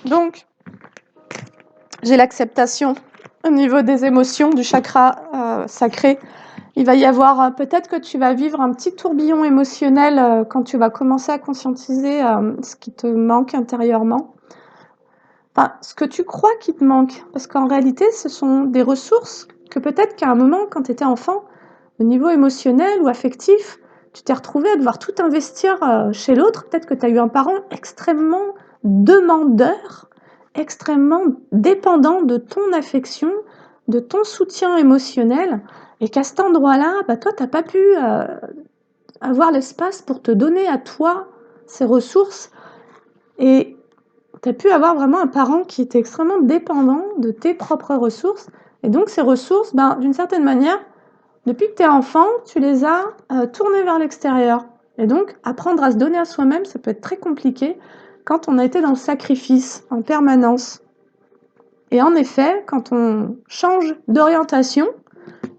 Donc, j'ai l'acceptation au niveau des émotions, du chakra sacré. Il va y avoir peut-être que tu vas vivre un petit tourbillon émotionnel quand tu vas commencer à conscientiser ce qui te manque intérieurement. Enfin, ce que tu crois qui te manque. Parce qu'en réalité, ce sont des ressources que peut-être qu'à un moment, quand tu étais enfant, au niveau émotionnel ou affectif, tu t'es retrouvé à devoir tout investir chez l'autre. Peut-être que tu as eu un parent extrêmement demandeur, extrêmement dépendant de ton affection, de ton soutien émotionnel, et qu'à cet endroit-là, bah, toi, tu n'as pas pu avoir l'espace pour te donner à toi ces ressources, et tu as pu avoir vraiment un parent qui était extrêmement dépendant de tes propres ressources, et donc ces ressources, ben, d'une certaine manière, depuis que tu es enfant, tu les as tournées vers l'extérieur. Et donc, apprendre à se donner à soi-même, ça peut être très compliqué quand on a été dans le sacrifice en permanence. Et en effet, quand on change d'orientation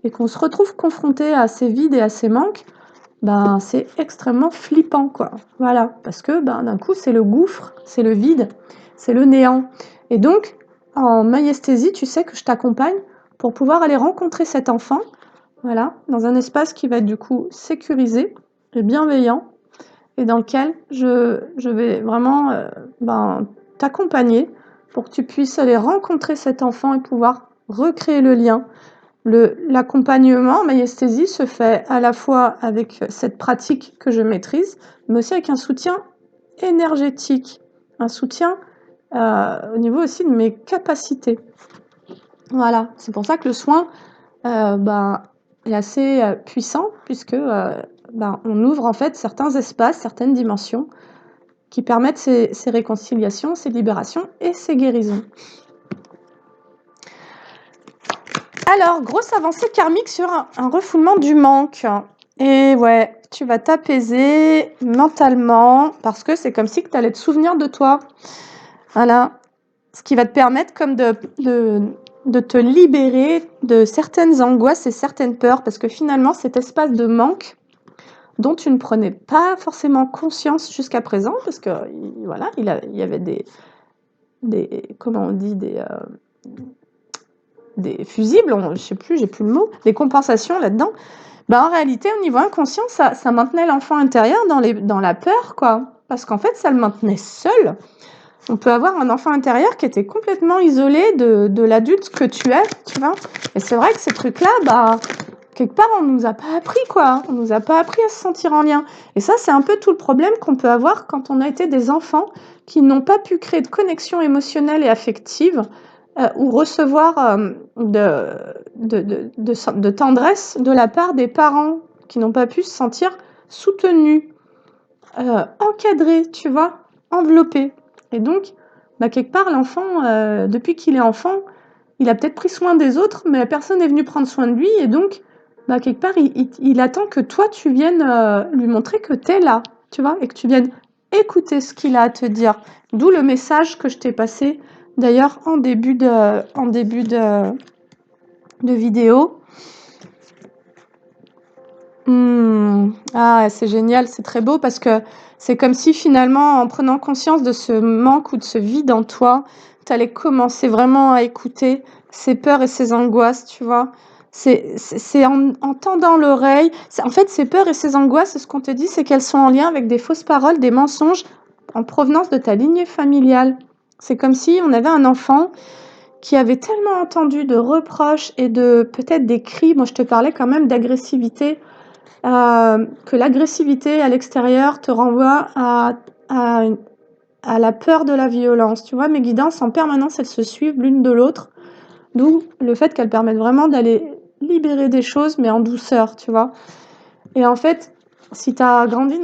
et qu'on se retrouve confronté à ces vides et à ces manques, ben, c'est extrêmement flippant, quoi. Voilà, parce que ben, d'un coup, c'est le gouffre, c'est le vide, c'est le néant. Et donc, en maïesthésie, tu sais que je t'accompagne pour pouvoir aller rencontrer cet enfant, voilà, dans un espace qui va être du coup sécurisé et bienveillant, et dans lequel je vais vraiment ben, t'accompagner pour que tu puisses aller rencontrer cet enfant et pouvoir recréer le lien. L'accompagnement en maïesthésie se fait à la fois avec cette pratique que je maîtrise, mais aussi avec un soutien énergétique, un soutien au niveau aussi de mes capacités. Voilà, c'est pour ça que le soin ben, est assez puissant, puisque ben, on ouvre en fait certains espaces, certaines dimensions qui permettent ces réconciliations, ces libérations et ces guérisons. Alors, grosse avancée karmique sur un refoulement du manque. Et ouais, tu vas t'apaiser mentalement parce que c'est comme si tu allais te souvenir de toi. Voilà. Ce qui va te permettre comme de te libérer de certaines angoisses et certaines peurs parce que finalement, cet espace de manque dont tu ne prenais pas forcément conscience jusqu'à présent parce que voilà, il y avait des comment on dit, des fusibles, je sais plus, j'ai plus le mot, des compensations là-dedans. En réalité, au niveau inconscient, ça maintenait l'enfant intérieur dans la peur, quoi. Parce qu'en fait, ça le maintenait seul. On peut avoir un enfant intérieur qui était complètement isolé de l'adulte que tu es, tu vois. Et c'est vrai que ces trucs-là, quelque part, on nous a pas appris, quoi. On nous a pas appris à se sentir en lien. Et ça, c'est un peu tout le problème qu'on peut avoir quand on a été des enfants qui n'ont pas pu créer de connexion émotionnelle et affective ou recevoir de tendresse de la part des parents qui n'ont pas pu se sentir soutenus, encadrés, tu vois, enveloppés. Et donc, quelque part, l'enfant, depuis qu'il est enfant, il a peut-être pris soin des autres, mais personne n'est venu prendre soin de lui. Et donc, quelque part, il attend que toi, tu viennes lui montrer que tu es là, tu vois, et que tu viennes écouter ce qu'il a à te dire. D'où le message que je t'ai passé, d'ailleurs, en début de vidéo. Ah, c'est génial, c'est très beau parce que c'est comme si finalement, en prenant conscience de ce manque ou de ce vide en toi, tu allais commencer vraiment à écouter ces peurs et ces angoisses, tu vois. C'est en tendant l'oreille. En fait, ces peurs et ces angoisses, ce qu'on te dit, c'est qu'elles sont en lien avec des fausses paroles, des mensonges en provenance de ta lignée familiale. C'est comme si on avait un enfant qui avait tellement entendu de reproches et de peut-être des cris. Moi, je te parlais quand même d'agressivité. Que l'agressivité à l'extérieur te renvoie à la peur de la violence. Tu vois, mes guidances, en permanence, elles se suivent l'une de l'autre, d'où le fait qu'elles permettent vraiment d'aller libérer des choses, mais en douceur, tu vois. Et en fait, si tu as grandi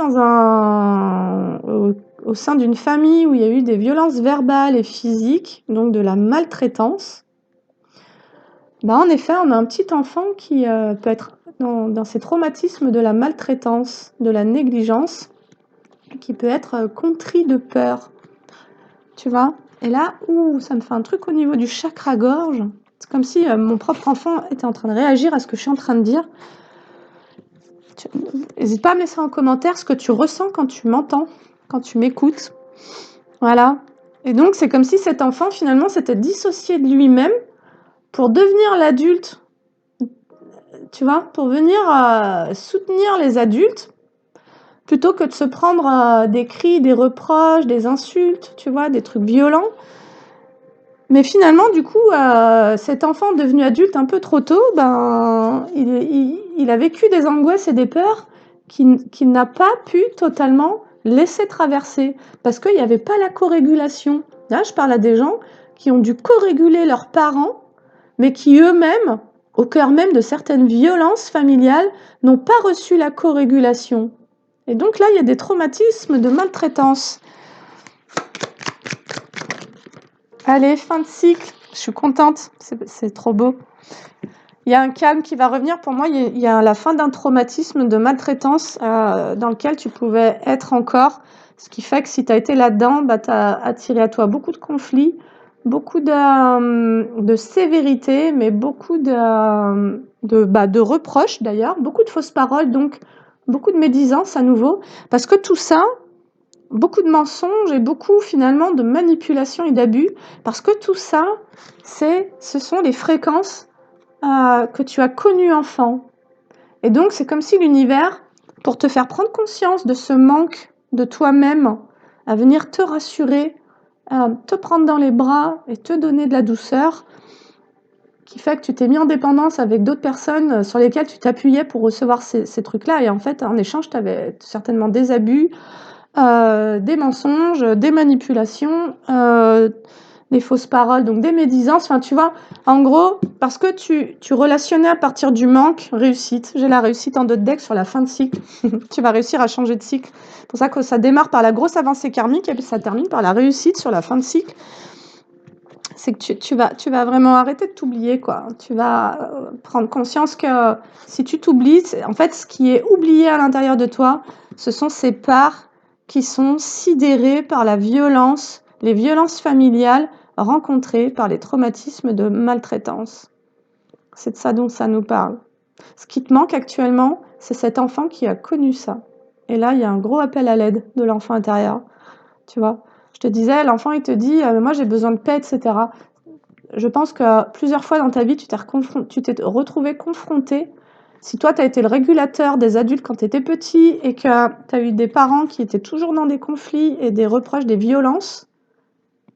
au sein d'une famille où il y a eu des violences verbales et physiques, donc de la maltraitance, en effet, on a un petit enfant qui peut être dans ces traumatismes de la maltraitance, de la négligence, qui peut être contrit de peur, tu vois. Et là, ça me fait un truc au niveau du chakra-gorge. C'est comme si mon propre enfant était en train de réagir à ce que je suis en train de dire. N'hésite pas à me laisser en commentaire ce que tu ressens quand tu m'entends, quand tu m'écoutes. Voilà. Et donc, c'est comme si cet enfant, finalement, s'était dissocié de lui-même pour devenir l'adulte, tu vois, pour venir soutenir les adultes, plutôt que de se prendre des cris, des reproches, des insultes, tu vois, des trucs violents. Mais finalement, du coup, cet enfant devenu adulte un peu trop tôt, il a vécu des angoisses et des peurs qu'il n'a pas pu totalement laisser traverser parce qu'il n'y avait pas la co-régulation. Là, je parle à des gens qui ont dû co-réguler leurs parents, mais qui eux-mêmes, au cœur même de certaines violences familiales, n'ont pas reçu la co-régulation. Et donc là, il y a des traumatismes de maltraitance. Allez, fin de cycle. Je suis contente, c'est trop beau. Il y a un calme qui va revenir. Pour moi, il y a la fin d'un traumatisme de maltraitance dans lequel tu pouvais être encore. Ce qui fait que si tu as été là-dedans, tu as attiré à toi beaucoup de conflits, beaucoup de sévérité, mais beaucoup de reproches d'ailleurs, beaucoup de fausses paroles, donc beaucoup de médisance à nouveau. Parce que tout ça, beaucoup de mensonges et beaucoup finalement de manipulation et d'abus, parce que tout ça, ce sont les fréquences que tu as connues enfant. Et donc c'est comme si l'univers, pour te faire prendre conscience de ce manque de toi-même, à venir te rassurer, te prendre dans les bras et te donner de la douceur, qui fait que tu t'es mis en dépendance avec d'autres personnes sur lesquelles tu t'appuyais pour recevoir ces trucs-là. Et en fait, en échange, tu avais certainement des abus, des mensonges, des manipulations, des fausses paroles, donc des médisances. Enfin, tu vois, en gros, parce que tu relationnais à partir du manque, réussite. J'ai la réussite en 2 decks sur la fin de cycle. Tu vas réussir à changer de cycle. C'est pour ça que ça démarre par la grosse avancée karmique et puis ça termine par la réussite sur la fin de cycle. c'est que tu vas vraiment arrêter de t'oublier, quoi. Tu vas, prendre conscience que si tu t'oublies, c'est en fait, ce qui est oublié à l'intérieur de toi, ce sont ces parts qui sont sidérées par la violence, les violences familiales rencontrées par les traumatismes de maltraitance. C'est de ça dont ça nous parle. Ce qui te manque actuellement, c'est cet enfant qui a connu ça. Et là, il y a un gros appel à l'aide de l'enfant intérieur, tu vois? Je te disais, l'enfant, il te dit, «Moi, j'ai besoin de paix» et cetera. Je pense que plusieurs fois dans ta vie, tu t'es retrouvé confronté. Si toi, tu as été le régulateur des adultes quand tu étais petit et que tu as eu des parents qui étaient toujours dans des conflits et des reproches, des violences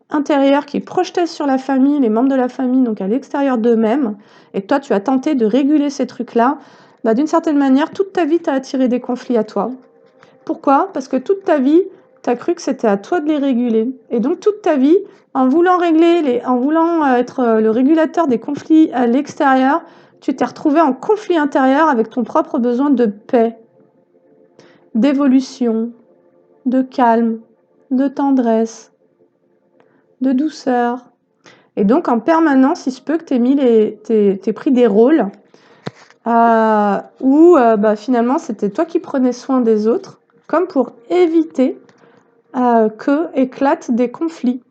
intérieures qui projetaient sur la famille, les membres de la famille, donc à l'extérieur d'eux-mêmes, et que toi, tu as tenté de réguler ces trucs-là, bah, d'une certaine manière, toute ta vie, tu as attiré des conflits à toi. Pourquoi? Parce que toute ta vie, tu as cru que c'était à toi de les réguler. Et donc toute ta vie, en voulant être le régulateur des conflits à l'extérieur, tu t'es retrouvé en conflit intérieur avec ton propre besoin de paix, d'évolution, de calme, de tendresse, de douceur. Et donc en permanence, il se peut que t'aies pris des rôles où bah, finalement c'était toi qui prenais soin des autres, comme pour éviter que éclatent des conflits,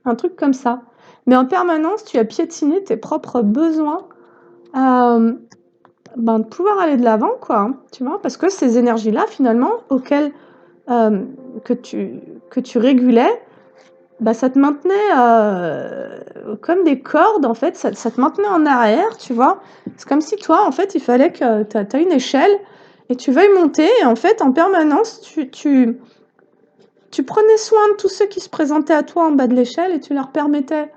un truc comme ça. Mais en permanence, tu as piétiné tes propres besoins de pouvoir aller de l'avant, quoi, hein, tu vois? Parce que ces énergies-là, finalement, auxquelles euh, que tu régulais, bah, ça te maintenait comme des cordes, en fait, ça te maintenait en arrière, tu vois? C'est comme si toi, en fait, il fallait que tu as une échelle et tu veuilles monter, et en fait, en permanence, tu prenais soin de tous ceux qui se présentaient à toi en bas de l'échelle et tu leur permettais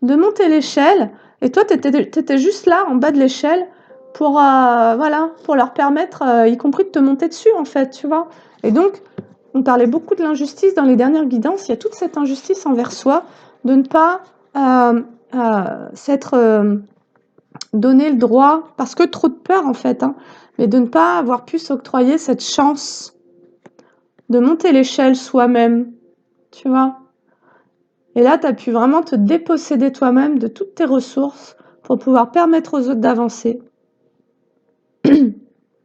de monter l'échelle. Et toi, tu étais juste là, en bas de l'échelle, pour, voilà, pour leur permettre, y compris de te monter dessus, en fait, tu vois. Et donc, on parlait beaucoup de l'injustice dans les dernières guidances. Il y a toute cette injustice envers soi de ne pas s'être donné le droit, parce que trop de peur, en fait, hein, mais de ne pas avoir pu s'octroyer cette chance de monter l'échelle soi-même, tu vois. Et là, tu as pu vraiment te déposséder toi-même de toutes tes ressources pour pouvoir permettre aux autres d'avancer.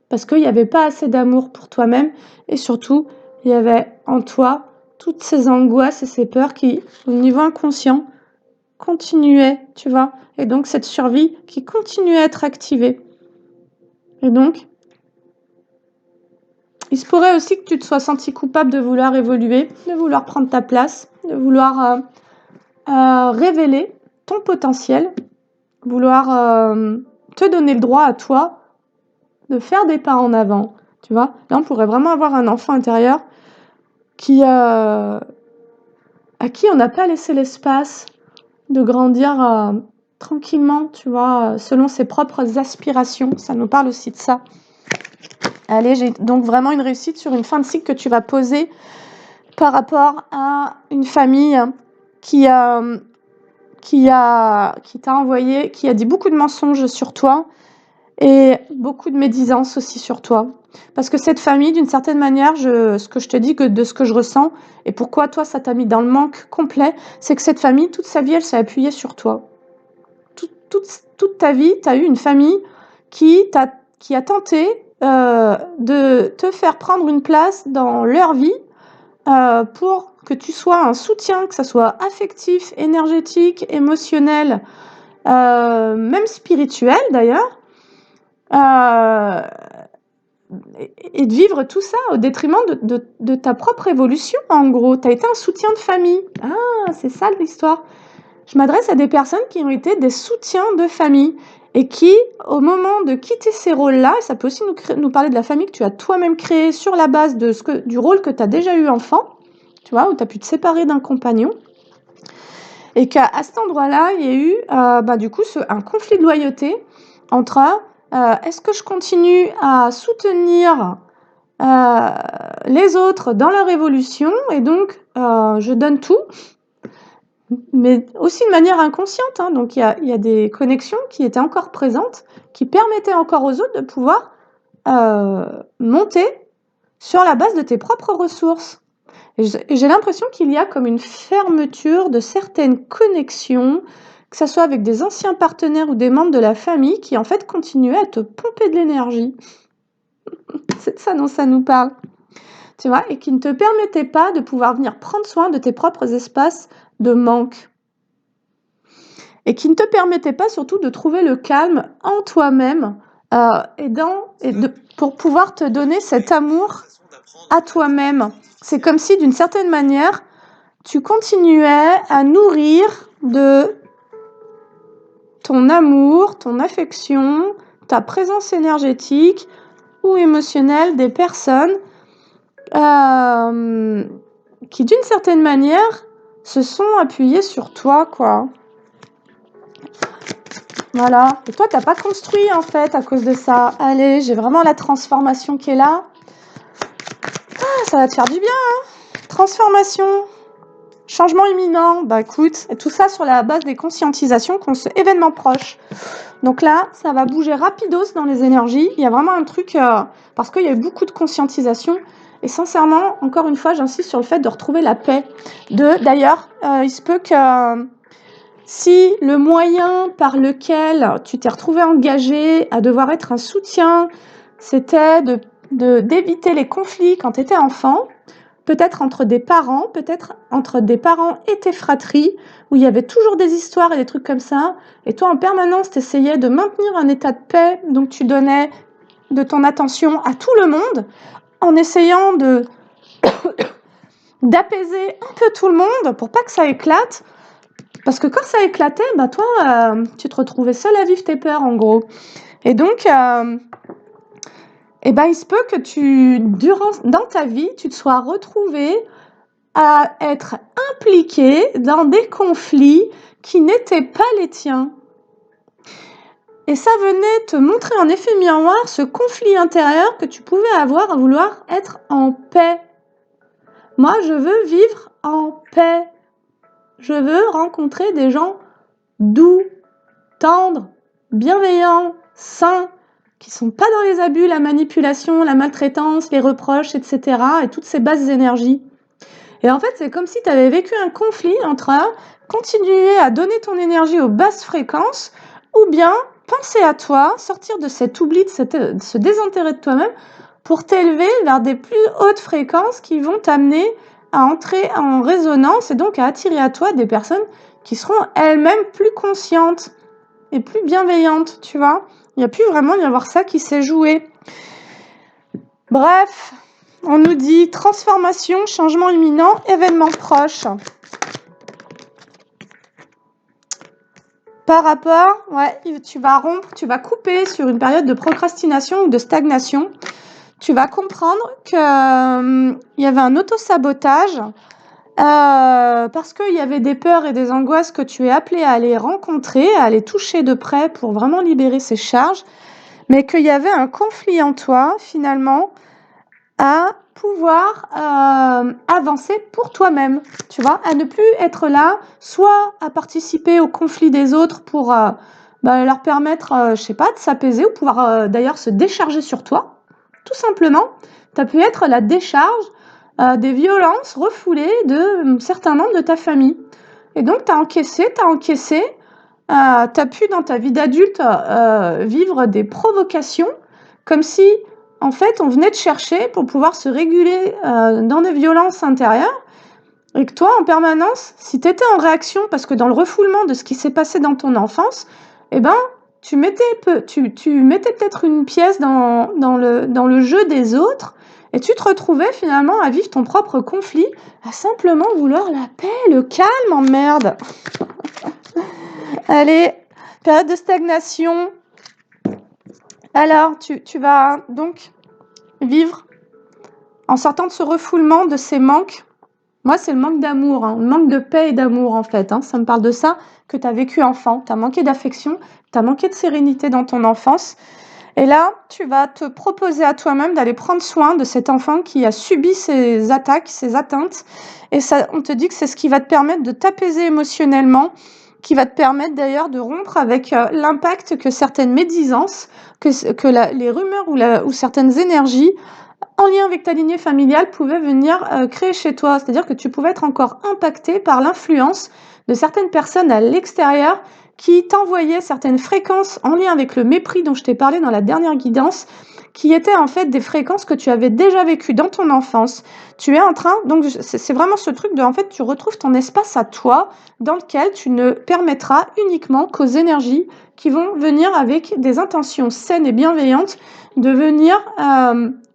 Parce qu'il n'y avait pas assez d'amour pour toi-même, et surtout, il y avait en toi toutes ces angoisses et ces peurs qui, au niveau inconscient, continuaient, tu vois. Et donc, cette survie qui continuait à être activée. Et donc, il se pourrait aussi que tu te sois senti coupable de vouloir évoluer, de vouloir prendre ta place, de vouloir révéler ton potentiel, vouloir te donner le droit à toi de faire des pas en avant, tu vois. Là, on pourrait vraiment avoir un enfant intérieur à qui on n'a pas laissé l'espace de grandir tranquillement, tu vois, selon ses propres aspirations. Ça nous parle aussi de ça. Allez, j'ai donc vraiment une réussite sur une fin de cycle que tu vas poser par rapport à une famille qui t'a envoyé, qui a dit beaucoup de mensonges sur toi et beaucoup de médisance aussi sur toi. Parce que cette famille, d'une certaine manière, ce que je te dis, que de ce que je ressens, et pourquoi toi, ça t'a mis dans le manque complet, c'est que cette famille, toute sa vie, elle s'est appuyée sur toi. Toute ta vie, tu as eu une famille qui a tenté de te faire prendre une place dans leur vie pour que tu sois un soutien, que ça soit affectif, énergétique, émotionnel, même spirituel d'ailleurs, euh, et de vivre tout ça au détriment de ta propre évolution, en gros. Tu as été un soutien de famille. Ah, c'est ça l'histoire. Je m'adresse à des personnes qui ont été des soutiens de famille et qui, au moment de quitter ces rôles-là, ça peut aussi nous parler de la famille que tu as toi-même créée sur la base du rôle que tu as déjà eu enfant, tu vois, où tu as pu te séparer d'un compagnon, et qu'à cet endroit-là, il y a eu du coup un conflit de loyauté entre est-ce que je continue à soutenir les autres dans leur évolution, et donc je donne tout, mais aussi de manière inconsciente, hein. Donc il y a des connexions qui étaient encore présentes, qui permettaient encore aux autres de pouvoir monter sur la base de tes propres ressources. Et j'ai l'impression qu'il y a comme une fermeture de certaines connexions, que ça soit avec des anciens partenaires ou des membres de la famille qui, en fait, continuaient à te pomper de l'énergie. C'est de ça dont ça nous parle, tu vois? Et qui ne te permettaient pas de pouvoir venir prendre soin de tes propres espaces de manque. Et qui ne te permettaient pas surtout de trouver le calme en toi-même, pour pouvoir te donner cet amour à toi-même. C'est comme si, d'une certaine manière, tu continuais à nourrir de ton amour, ton affection, ta présence énergétique ou émotionnelle des personnes qui, d'une certaine manière, se sont appuyées sur toi, quoi. Voilà. Et toi, t'as pas construit, en fait, à cause de ça. Allez, j'ai vraiment la transformation qui est là. Ah, ça va te faire du bien, hein. Transformation. Changement imminent. Bah, écoute, et tout ça sur la base des conscientisations qu'on se événements proches. Donc là, ça va bouger rapidos dans les énergies. Il y a vraiment un truc, parce qu'il y a eu beaucoup de conscientisation. Et sincèrement, encore une fois, j'insiste sur le fait de retrouver la paix. D'ailleurs, il se peut que si le moyen par lequel tu t'es retrouvé engagé à devoir être un soutien, c'était d'éviter les conflits quand tu étais enfant, peut-être entre des parents et tes fratries, où il y avait toujours des histoires et des trucs comme ça, et toi en permanence tu essayais de maintenir un état de paix, donc tu donnais de ton attention à tout le monde, en essayant d'apaiser un peu tout le monde pour pas que ça éclate, parce que quand ça éclatait, bah toi, tu te retrouvais seul à vivre tes peurs en gros. Et donc, il se peut que dans ta vie, tu te sois retrouvé à être impliqué dans des conflits qui n'étaient pas les tiens. Et ça venait te montrer en effet miroir ce conflit intérieur que tu pouvais avoir à vouloir être en paix. Moi, je veux vivre en paix. Je veux rencontrer des gens doux, tendres, bienveillants, sains, qui sont pas dans les abus, la manipulation, la maltraitance, les reproches, etc. et toutes ces basses énergies. Et en fait, c'est comme si tu avais vécu un conflit entre continuer à donner ton énergie aux basses fréquences ou bien penser à toi, sortir de cet oubli, de ce désintérêt de toi-même pour t'élever vers des plus hautes fréquences qui vont t'amener à entrer en résonance et donc à attirer à toi des personnes qui seront elles-mêmes plus conscientes et plus bienveillantes, tu vois. Il n'y a plus vraiment y avoir ça qui s'est joué. Bref, on nous dit transformation, changement imminent, événement proche. Par rapport, tu vas rompre, tu vas couper sur une période de procrastination ou de stagnation. Tu vas comprendre que y avait un auto-sabotage parce qu'il y avait des peurs et des angoisses que tu es appelé à aller rencontrer, à aller toucher de près pour vraiment libérer ces charges, mais qu'il y avait un conflit en toi, finalement, à pouvoir avancer pour toi-même, tu vois, à ne plus être là, soit à participer au conflit des autres pour leur permettre, je sais pas, de s'apaiser ou pouvoir d'ailleurs se décharger sur toi, tout simplement. Tu as pu être la décharge des violences refoulées de certains membres de ta famille. Et donc, tu as encaissé, tu as pu dans ta vie d'adulte vivre des provocations comme si en fait, on venait te chercher pour pouvoir se réguler dans des violences intérieures et que toi, en permanence, si tu étais en réaction, parce que dans le refoulement de ce qui s'est passé dans ton enfance, tu mettais peut-être une pièce dans le jeu des autres et tu te retrouvais finalement à vivre ton propre conflit, à simplement vouloir la paix, le calme, emmerde. Allez, période de stagnation. Alors, tu vas donc vivre en sortant de ce refoulement, de ces manques. Moi, c'est le manque d'amour, le manque de paix et d'amour, en fait. Ça me parle de ça que tu as vécu enfant. Tu as manqué d'affection, tu as manqué de sérénité dans ton enfance. Et là, tu vas te proposer à toi-même d'aller prendre soin de cet enfant qui a subi ces attaques, ces atteintes. Et ça, on te dit que c'est ce qui va te permettre de t'apaiser émotionnellement, qui va te permettre d'ailleurs de rompre avec l'impact que certaines médisances, les rumeurs ou certaines énergies en lien avec ta lignée familiale, pouvaient venir créer chez toi. C'est-à-dire que tu pouvais être encore impacté par l'influence de certaines personnes à l'extérieur qui t'envoyaient certaines fréquences en lien avec le mépris dont je t'ai parlé dans la dernière guidance, qui étaient en fait des fréquences que tu avais déjà vécues dans ton enfance. Tu es en train, donc c'est vraiment ce truc de, en fait, tu retrouves ton espace à toi dans lequel tu ne permettras uniquement qu'aux énergies qui vont venir avec des intentions saines et bienveillantes de venir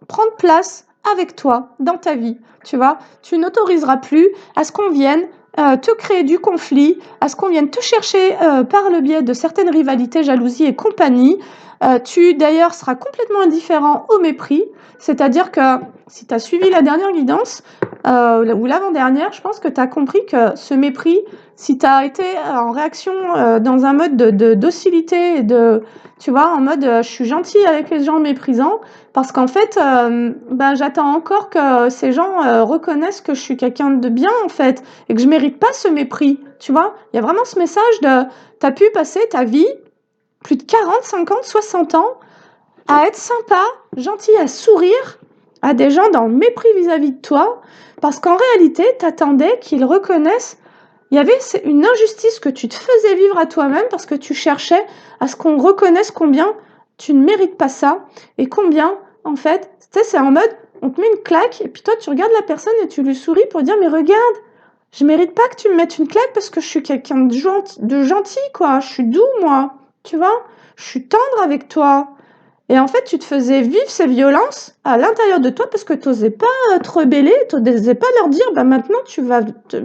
prendre place avec toi dans ta vie, tu vois. Tu n'autoriseras plus à ce qu'on vienne te créer du conflit, à ce qu'on vienne te chercher par le biais de certaines rivalités, jalousies et compagnie. Tu d'ailleurs seras complètement indifférent au mépris, c'est-à-dire que si tu as suivi la dernière guidance ou l'avant-dernière, je pense que tu as compris que ce mépris, si tu as été en réaction dans un mode docilité et de, tu vois, en mode je suis gentille avec les gens méprisants, parce qu'en fait, j'attends encore que ces gens reconnaissent que je suis quelqu'un de bien, en fait, et que je mérite pas ce mépris, tu vois. Il y a vraiment ce message de, tu as pu passer ta vie, plus de 40, 50, 60 ans, à être sympa, gentil, à sourire à des gens dans le mépris vis-à-vis de toi, parce qu'en réalité, t'attendais qu'ils reconnaissent. Il y avait une injustice que tu te faisais vivre à toi-même parce que tu cherchais à ce qu'on reconnaisse combien tu ne mérites pas ça et combien, en fait, tu sais, c'est en mode, on te met une claque et puis toi, tu regardes la personne et tu lui souris pour dire, mais regarde, je mérite pas que tu me mettes une claque parce que je suis quelqu'un de gentil, quoi. Je suis doux, moi. Tu vois? Je suis tendre avec toi. Et en fait, tu te faisais vivre ces violences à l'intérieur de toi parce que tu n'osais pas te rebeller, tu n'osais pas leur dire, maintenant tu vas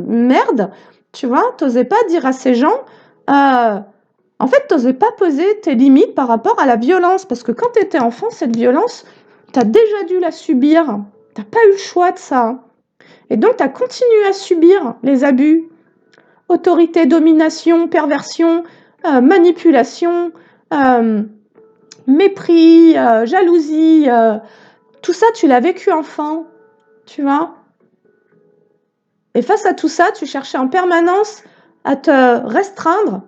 merde, tu vois, tu n'osais pas dire à ces gens, en fait, tu n'osais pas poser tes limites par rapport à la violence parce que quand tu étais enfant, cette violence, tu as déjà dû la subir, tu n'as pas eu le choix de ça. Et donc, tu as continué à subir les abus, autorité, domination, perversion, manipulation, mépris, jalousie, tout ça, tu l'as vécu enfant, tu vois. Et face à tout ça, tu cherchais en permanence à te restreindre,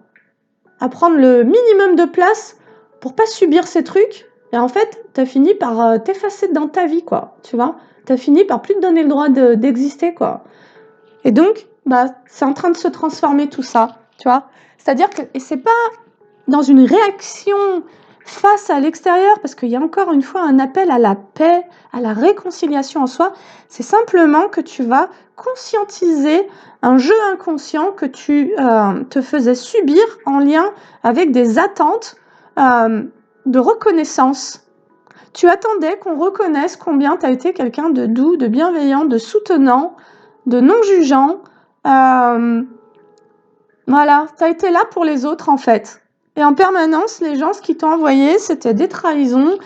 à prendre le minimum de place pour pas subir ces trucs. Et en fait, tu as fini par t'effacer dans ta vie, quoi, tu vois. Tu as fini par plus te donner le droit d'exister, quoi. Et donc, c'est en train de se transformer tout ça, tu vois. C'est-à-dire que, et c'est pas dans une réaction face à l'extérieur, parce qu'il y a encore une fois un appel à la paix, à la réconciliation en soi, c'est simplement que tu vas conscientiser un jeu inconscient que tu te faisais subir en lien avec des attentes de reconnaissance. Tu attendais qu'on reconnaisse combien tu as été quelqu'un de doux, de bienveillant, de soutenant, de non-jugeant. Voilà, tu as été là pour les autres en fait. Et en permanence, les gens, ce qu'ils t'ont envoyé, c'était des trahisons,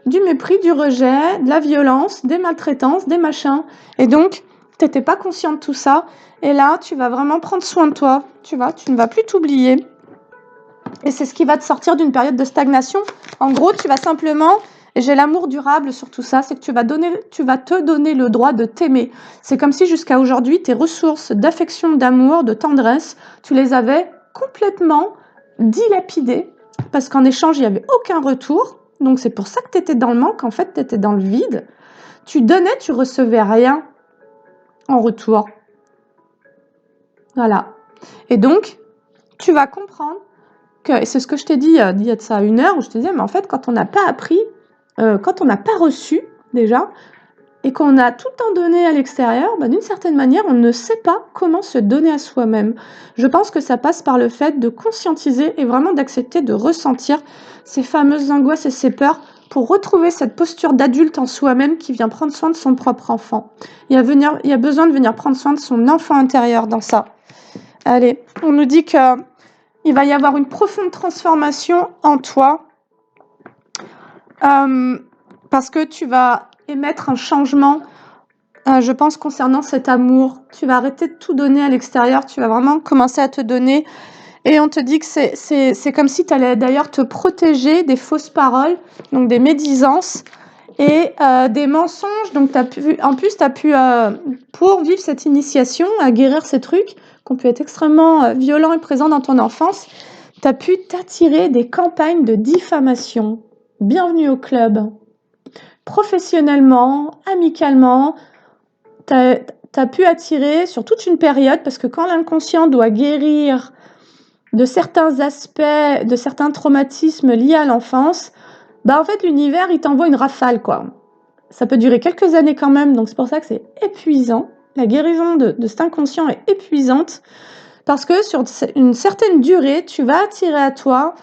du mépris, du rejet, de la violence, des maltraitances, des machins. Et donc, tu n'étais pas conscient de tout ça. Et là, tu vas vraiment prendre soin de toi. Tu vois, tu ne vas plus t'oublier. Et c'est ce qui va te sortir d'une période de stagnation. En gros, tu vas simplement, et j'ai l'amour durable sur tout ça, c'est que tu vas te donner le droit de t'aimer. C'est comme si jusqu'à aujourd'hui, tes ressources d'affection, d'amour, de tendresse, tu les avais complètement dilapidées, parce qu'en échange, il n'y avait aucun retour. Donc c'est pour ça que tu étais dans le manque, en fait, tu étais dans le vide. Tu donnais, tu recevais rien en retour. Voilà. Et donc, tu vas comprendre et c'est ce que je t'ai dit il y a de ça 1 heure, où je te disais, mais en fait, quand on n'a pas appris, quand on n'a pas reçu déjà, et qu'on a tout le temps donné à l'extérieur, d'une certaine manière, on ne sait pas comment se donner à soi-même. Je pense que ça passe par le fait de conscientiser et vraiment d'accepter de ressentir ces fameuses angoisses et ces peurs pour retrouver cette posture d'adulte en soi-même qui vient prendre soin de son propre enfant. Il y a besoin de venir prendre soin de son enfant intérieur dans ça. Allez, on nous dit que il va y avoir une profonde transformation en toi parce que tu vas émettre un changement, je pense, concernant cet amour. Tu vas arrêter de tout donner à l'extérieur, tu vas vraiment commencer à te donner. Et on te dit que c'est comme si tu allais d'ailleurs te protéger des fausses paroles, donc des médisances et des mensonges. Donc en plus, tu as pu, pour vivre cette initiation, à guérir ces trucs qui ont pu être extrêmement violents et présents dans ton enfance, tu as pu t'attirer des campagnes de diffamation. Bienvenue au club. professionnellement, amicalement, tu as pu attirer sur toute une période, parce que quand l'inconscient doit guérir de certains aspects, de certains traumatismes liés à l'enfance, bah en fait l'univers il t'envoie une rafale quoi. Ça peut durer quelques années quand même, donc c'est pour ça que c'est épuisant. La guérison de cet inconscient est épuisante, parce que sur une certaine durée, tu vas attirer à toi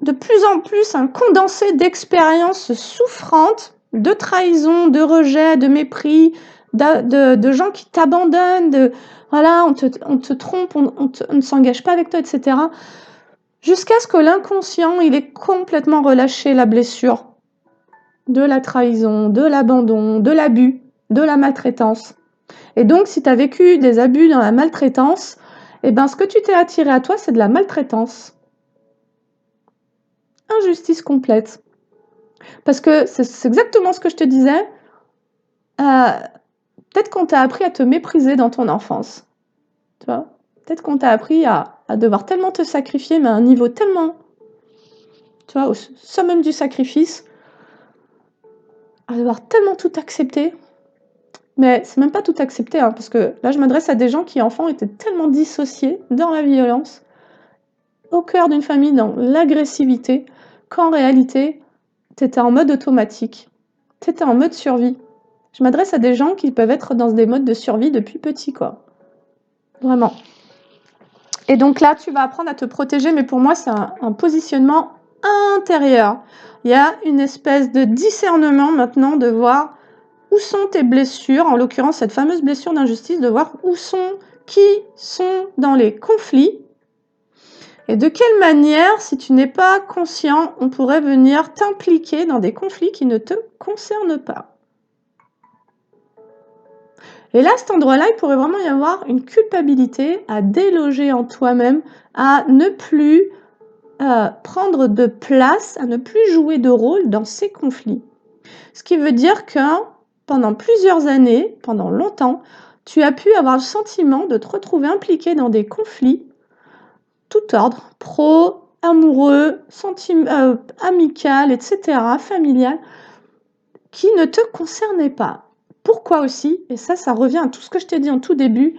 de plus en plus un condensé d'expériences souffrantes, de trahison, de rejet, de mépris, de gens qui t'abandonnent, voilà, on te trompe, on ne s'engage pas avec toi, etc. Jusqu'à ce que l'inconscient, il ait complètement relâché la blessure de la trahison, de l'abandon, de l'abus, de la maltraitance. Et donc, si tu as vécu des abus dans la maltraitance, eh ben, ce que tu t'es attiré à toi, c'est de la maltraitance. Injustice complète. Parce que c'est exactement ce que je te disais. Peut-être qu'on t'a appris à te mépriser dans ton enfance. Tu vois ? Peut-être qu'on t'a appris à devoir tellement te sacrifier, mais à un niveau tellement, tu vois, au summum du sacrifice, à devoir tellement tout accepter. Mais c'est même pas tout accepter, hein, parce que là, je m'adresse à des gens qui, enfants, étaient tellement dissociés dans la violence, au cœur d'une famille, dans l'agressivité, qu'en réalité, tu étais en mode automatique. Tu étais en mode survie. Je m'adresse à des gens qui peuvent être dans des modes de survie depuis petit, quoi. Vraiment. Et donc là, tu vas apprendre à te protéger, mais pour moi, c'est un positionnement intérieur. Il y a une espèce de discernement maintenant de voir où sont tes blessures, en l'occurrence cette fameuse blessure d'injustice, de voir qui sont dans les conflits, et de quelle manière, si tu n'es pas conscient, on pourrait venir t'impliquer dans des conflits qui ne te concernent pas. Et là, à cet endroit-là, il pourrait vraiment y avoir une culpabilité à déloger en toi-même, à ne plus prendre de place, à ne plus jouer de rôle dans ces conflits. Ce qui veut dire que pendant plusieurs années, pendant longtemps, tu as pu avoir le sentiment de te retrouver impliqué dans des conflits, tout ordre, pro, amoureux, amical, etc., familial, qui ne te concernaient pas. Pourquoi aussi, et ça revient à tout ce que je t'ai dit en tout début,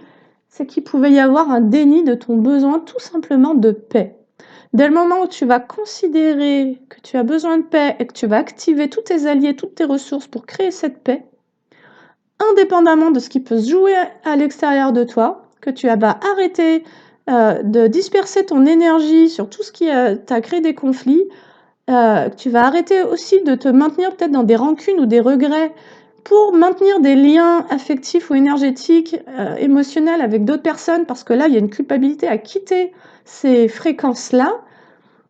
c'est qu'il pouvait y avoir un déni de ton besoin tout simplement de paix. Dès le moment où tu vas considérer que tu as besoin de paix et que tu vas activer tous tes alliés, toutes tes ressources pour créer cette paix, indépendamment de ce qui peut se jouer à l'extérieur de toi, que tu vas arrêter de disperser ton énergie sur tout ce qui t'a créé des conflits, que tu vas arrêter aussi de te maintenir peut-être dans des rancunes ou des regrets pour maintenir des liens affectifs ou énergétiques, émotionnels avec d'autres personnes, parce que là, il y a une culpabilité à quitter ces fréquences-là.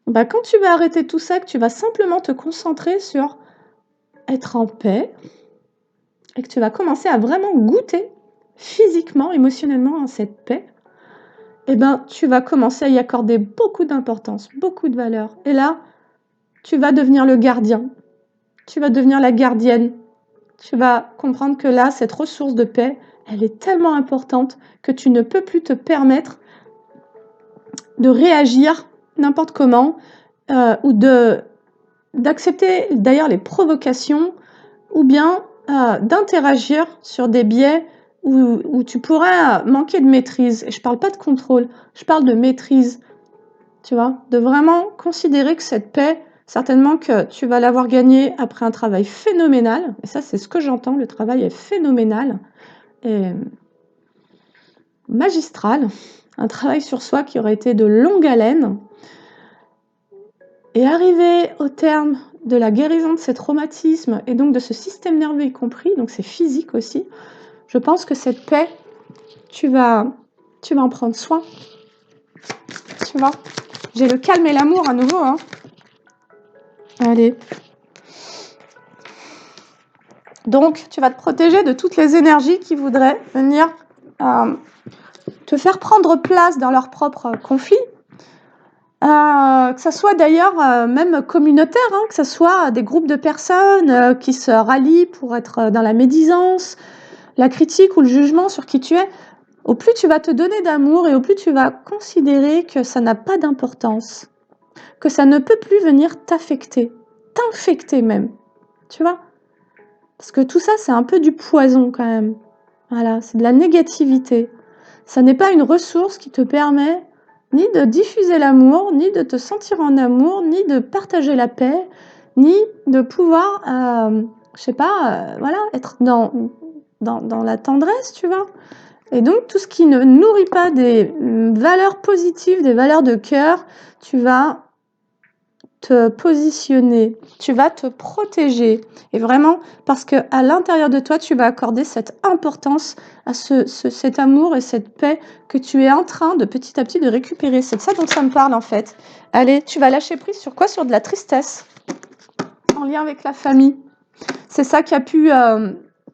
Bah, quand tu vas arrêter tout ça, que tu vas simplement te concentrer sur être en paix, et que tu vas commencer à vraiment goûter physiquement, émotionnellement à cette paix, eh ben, tu vas commencer à y accorder beaucoup d'importance, beaucoup de valeur. Et là, tu vas devenir le gardien, tu vas devenir la gardienne. Tu vas comprendre que là, cette ressource de paix, elle est tellement importante que tu ne peux plus te permettre de réagir n'importe comment ou d'accepter d'ailleurs les provocations ou bien d'interagir sur des biais où tu pourrais manquer de maîtrise. Et je ne parle pas de contrôle, je parle de maîtrise, tu vois, de vraiment considérer que cette paix, certainement que tu vas l'avoir gagnée après un travail phénoménal, et ça c'est ce que j'entends, le travail est phénoménal et magistral, un travail sur soi qui aurait été de longue haleine, et arriver au terme de la guérison de ces traumatismes et donc de ce système nerveux y compris, donc c'est physique aussi, je pense que cette paix, tu vas en prendre soin, tu vois. J'ai le calme et l'amour à nouveau, hein. Allez. Donc, tu vas te protéger de toutes les énergies qui voudraient venir te faire prendre place dans leur propre conflit. Que ce soit d'ailleurs même communautaire, hein, que ce soit des groupes de personnes qui se rallient pour être dans la médisance, la critique ou le jugement sur qui tu es. Au plus tu vas te donner d'amour et au plus tu vas considérer que ça n'a pas d'importance, que ça ne peut plus venir t'affecter, t'infecter même, tu vois. Parce que tout ça, c'est un peu du poison quand même. Voilà, c'est de la négativité. Ça n'est pas une ressource qui te permet ni de diffuser l'amour, ni de te sentir en amour, ni de partager la paix, ni de pouvoir, je sais pas, voilà, être dans la tendresse, tu vois. Et donc, tout ce qui ne nourrit pas des valeurs positives, des valeurs de cœur, tu vas te positionner, tu vas te protéger. Et vraiment, parce que à l'intérieur de toi, tu vas accorder cette importance à cet amour et cette paix que tu es en train de petit à petit de récupérer. C'est de ça dont ça me parle en fait. Allez, tu vas lâcher prise sur quoi? Sur de la tristesse, en lien avec la famille. C'est ça qui a pu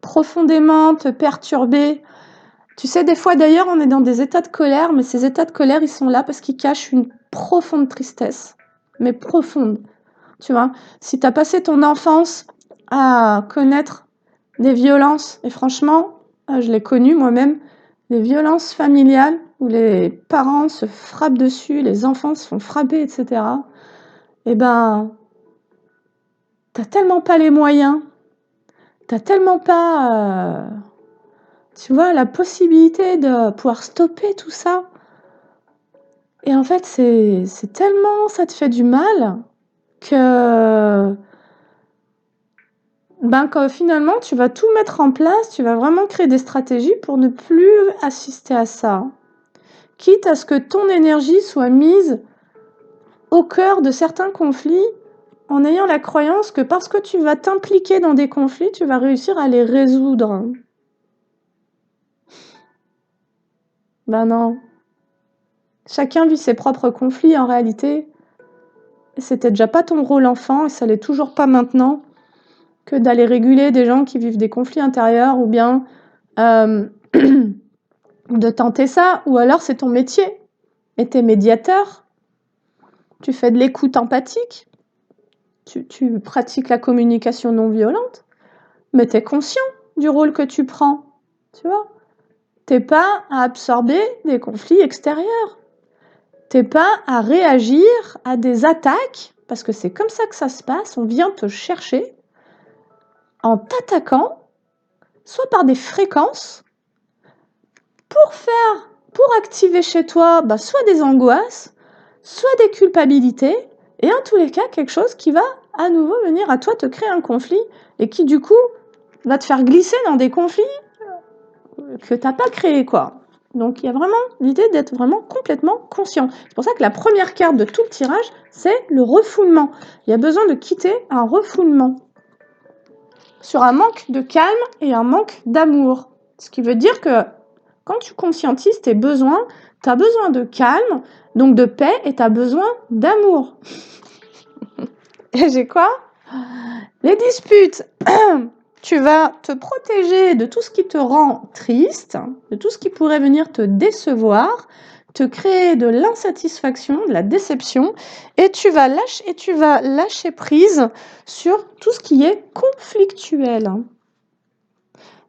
profondément te perturber. Tu sais, des fois d'ailleurs, on est dans des états de colère, mais ces états de colère, ils sont là parce qu'ils cachent une profonde tristesse, mais profonde. Tu vois, si tu as passé ton enfance à connaître des violences, et franchement, je l'ai connu moi-même, les violences familiales où les parents se frappent dessus, les enfants se font frapper, etc. Eh ben, t'as tellement pas les moyens, t'as tellement pas, tu vois, la possibilité de pouvoir stopper tout ça. Et en fait, c'est tellement, ça te fait du mal que que finalement, tu vas tout mettre en place, tu vas vraiment créer des stratégies pour ne plus assister à ça. Quitte à ce que ton énergie soit mise au cœur de certains conflits, en ayant la croyance que parce que tu vas t'impliquer dans des conflits, tu vas réussir à les résoudre. Ben non. Chacun vit ses propres conflits en réalité. C'était déjà pas ton rôle enfant et ça l'est toujours pas maintenant que d'aller réguler des gens qui vivent des conflits intérieurs ou bien de tenter ça, ou alors c'est ton métier et t'es médiateur, tu fais de l'écoute empathique, tu pratiques la communication non violente, mais t'es conscient du rôle que tu prends, tu vois. T'es pas à absorber des conflits extérieurs, t'es pas à réagir à des attaques, parce que c'est comme ça que ça se passe, on vient te chercher en t'attaquant, soit par des fréquences, pour activer chez toi soit des angoisses, soit des culpabilités, et en tous les cas, quelque chose qui va à nouveau venir à toi te créer un conflit, et qui du coup va te faire glisser dans des conflits que tu n'as pas créés, quoi. Donc il y a vraiment l'idée d'être vraiment complètement conscient. C'est pour ça que la première carte de tout le tirage, c'est le refoulement. Il y a besoin de quitter un refoulement sur un manque de calme et un manque d'amour. Ce qui veut dire que quand tu conscientises tes besoins, tu as besoin de calme, donc de paix, et tu as besoin d'amour. Et j'ai quoi? Les disputes. Tu vas te protéger de tout ce qui te rend triste, de tout ce qui pourrait venir te décevoir, te créer de l'insatisfaction, de la déception, et tu vas lâcher prise sur tout ce qui est conflictuel.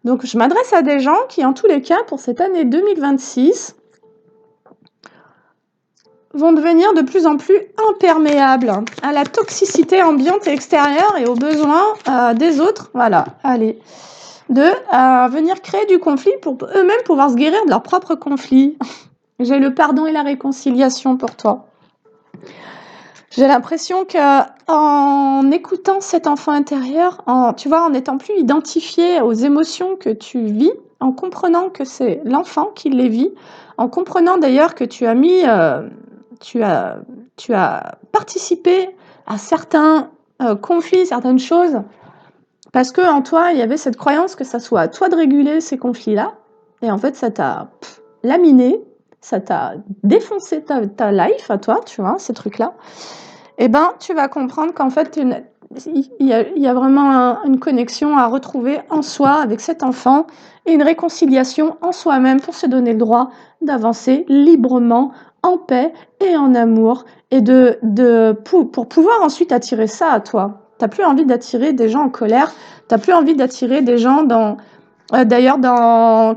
Donc, je m'adresse à des gens qui, en tous les cas, pour cette année 2026, vont devenir de plus en plus imperméables à la toxicité ambiante et extérieure et aux besoins des autres. Voilà, allez. De venir créer du conflit pour eux-mêmes pouvoir se guérir de leur propre conflit. J'ai le pardon et la réconciliation pour toi. J'ai l'impression qu'en écoutant cet enfant intérieur, tu vois, en n'étant plus identifié aux émotions que tu vis, en comprenant que c'est l'enfant qui les vit, en comprenant d'ailleurs que tu as participé à certains conflits, certaines choses, parce qu'en toi, il y avait cette croyance que ça soit à toi de réguler ces conflits-là, et en fait, ça t'a laminé, ça t'a défoncé ta life à toi, tu vois, ces trucs-là. Eh ben, tu vas comprendre qu'en fait, il y a vraiment une connexion à retrouver en soi avec cet enfant et une réconciliation en soi-même pour se donner le droit d'avancer librement, en paix et en amour, et pour pouvoir ensuite attirer ça à toi. Tu n'as plus envie d'attirer des gens en colère, tu n'as plus envie d'attirer des gens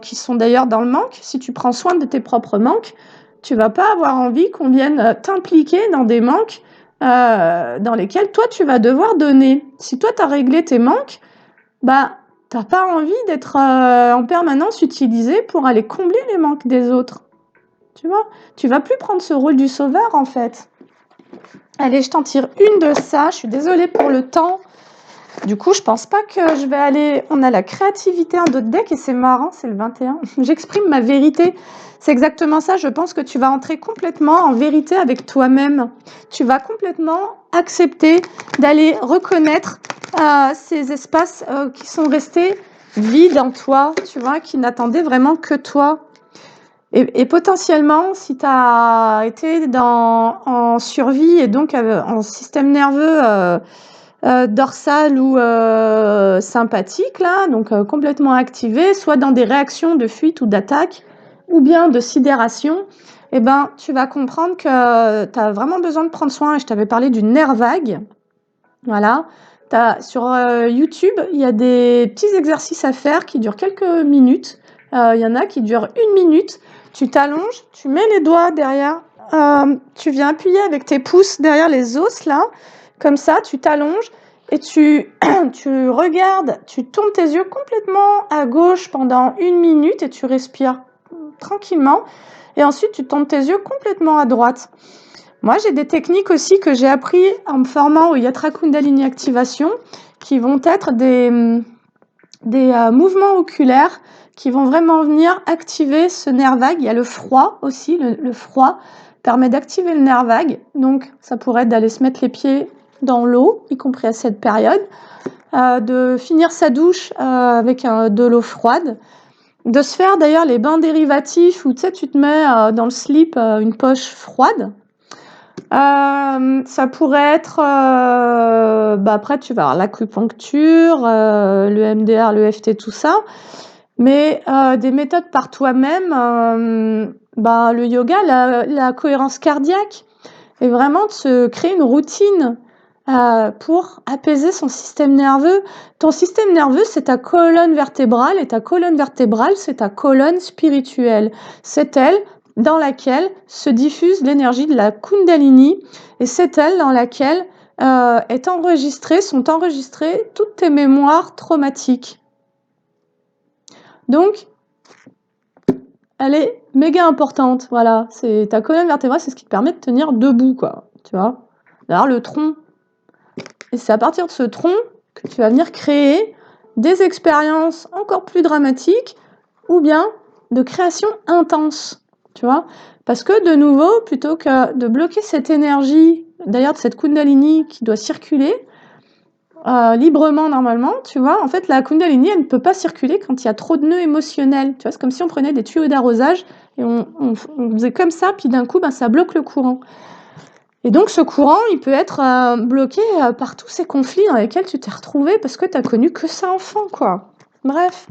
qui sont d'ailleurs dans le manque. Si tu prends soin de tes propres manques, tu vas pas avoir envie qu'on vienne t'impliquer dans des manques dans lesquels toi tu vas devoir donner. Si toi tu as réglé tes manques, Tu pas envie d'être en permanence utilisé pour aller combler les manques des autres. Tu vois? Tu vas plus prendre ce rôle du sauveur, en fait. Allez, je t'en tire une de ça. Je suis désolée pour le temps. Du coup, je pense pas que je vais aller... On a la créativité, un autre deck, et c'est marrant, c'est le 21. J'exprime ma vérité. C'est exactement ça. Je pense que tu vas entrer complètement en vérité avec toi-même. Tu vas complètement accepter d'aller reconnaître ces espaces qui sont restés vides en toi, tu vois, qui n'attendaient vraiment que toi. Et potentiellement, si tu as été en survie et donc en système nerveux dorsal ou sympathique, là, donc complètement activé, soit dans des réactions de fuite ou d'attaque, ou bien de sidération, eh ben, tu vas comprendre que tu as vraiment besoin de prendre soin. Et je t'avais parlé du nerf vague. Voilà. Sur YouTube, il y a des petits exercices à faire qui durent quelques minutes. Il y en a qui durent 1 minute. Tu t'allonges, tu mets les doigts derrière, tu viens appuyer avec tes pouces derrière les os, là. Comme ça, tu t'allonges et tu regardes, tu tournes tes yeux complètement à gauche pendant 1 minute et tu respires tranquillement. Et ensuite, tu tournes tes yeux complètement à droite. Moi, j'ai des techniques aussi que j'ai appris en me formant au Yatra Kundalini Activation, qui vont être des mouvements oculaires qui vont vraiment venir activer ce nerf vague. Il y a le froid aussi, le froid permet d'activer le nerf vague. Donc, ça pourrait être d'aller se mettre les pieds dans l'eau, y compris à cette période, de finir sa douche avec de l'eau froide, de se faire d'ailleurs les bains dérivatifs où tu sais, tu te mets dans le slip une poche froide. Ça pourrait être, après tu vas avoir l'acupuncture, le MDR, le EFT, tout ça, mais des méthodes par toi-même, le yoga, la cohérence cardiaque, et vraiment de se créer une routine pour apaiser son système nerveux. Ton système nerveux, c'est ta colonne vertébrale, et ta colonne vertébrale, c'est ta colonne spirituelle. C'est elle dans laquelle se diffuse l'énergie de la Kundalini, et c'est elle dans laquelle sont enregistrées toutes tes mémoires traumatiques. Donc, elle est méga importante, voilà. C'est ta colonne vertébrale, c'est ce qui te permet de tenir debout, quoi. Tu vois, d'avoir le tronc. Et c'est à partir de ce tronc que tu vas venir créer des expériences encore plus dramatiques ou bien de création intense. Tu vois, parce que de nouveau, plutôt que de bloquer cette énergie, d'ailleurs de cette Kundalini qui doit circuler librement normalement, tu vois, en fait la Kundalini elle ne peut pas circuler quand il y a trop de nœuds émotionnels. Tu vois, c'est comme si on prenait des tuyaux d'arrosage et on faisait comme ça, puis d'un coup ça bloque le courant. Et donc ce courant il peut être bloqué par tous ces conflits dans lesquels tu t'es retrouvé parce que tu as connu que ça enfant, quoi. Bref,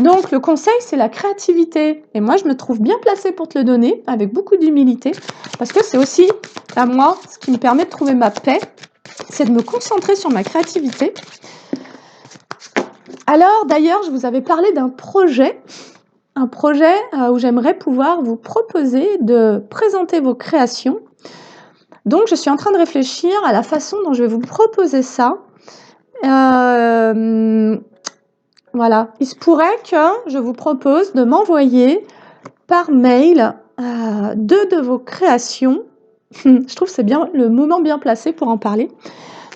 donc le conseil, c'est la créativité. Et moi, je me trouve bien placée pour te le donner, avec beaucoup d'humilité, parce que c'est aussi, à moi, ce qui me permet de trouver ma paix, c'est de me concentrer sur ma créativité. Alors, d'ailleurs, je vous avais parlé d'un projet où j'aimerais pouvoir vous proposer de présenter vos créations. Donc, je suis en train de réfléchir à la façon dont je vais vous proposer ça. Voilà, il se pourrait que je vous propose de m'envoyer par mail 2 de vos créations. Je trouve que c'est bien le moment bien placé pour en parler.